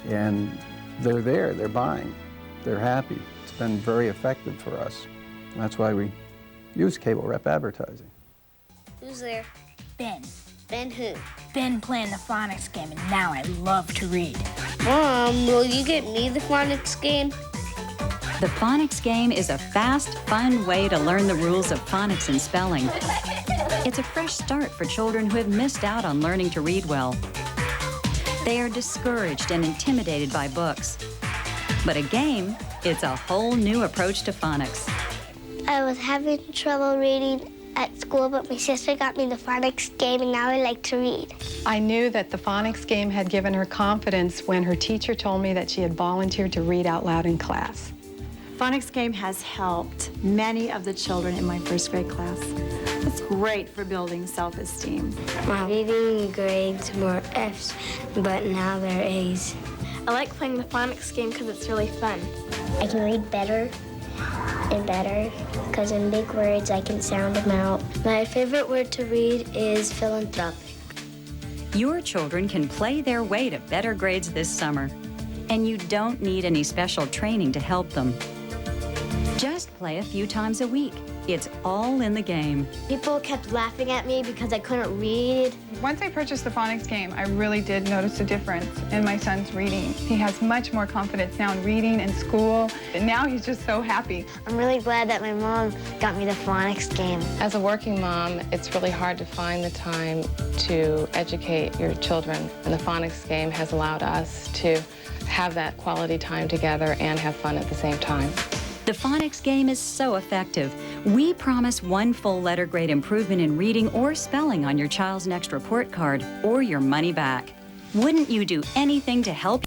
and they're there, they're buying, they're happy. It's been very effective for us. And that's why we use cable rep advertising. Who's there? Ben. Ben who? Ben playing the phonics game, and now I love to read. Mom, will you get me the phonics game? The phonics game is a fast, fun way to learn the rules of phonics and spelling. It's a fresh start for children who have missed out on learning to read well. They are discouraged and intimidated by books. But a game, it's a whole new approach to phonics. I was having trouble reading at school, but my sister got me the phonics game, and now I like to read. I knew that the phonics game had given her confidence when her teacher told me that she had volunteered to read out loud in class. Phonics game has helped many of the children in my first grade class. It's great for building self-esteem. My reading grades were F's, but now they're A's. I like playing the phonics game because it's really fun. I can read better and better, because in big words I can sound them out. My favorite word to read is philanthropic. Your children can play their way to better grades this summer, and you don't need any special training to help them. Just play a few times a week. It's all in the game. People kept laughing at me because I couldn't read. Once I purchased the phonics game, I really did notice a difference in my son's reading. He has much more confidence now in reading and school, and now he's just so happy. I'm really glad that my mom got me the phonics game. As a working mom, it's really hard to find the time to educate your children, and the phonics game has allowed us to have that quality time together and have fun at the same time. The phonics game is so effective. We promise one full letter grade improvement in reading or spelling on your child's next report card or your money back. Wouldn't you do anything to help?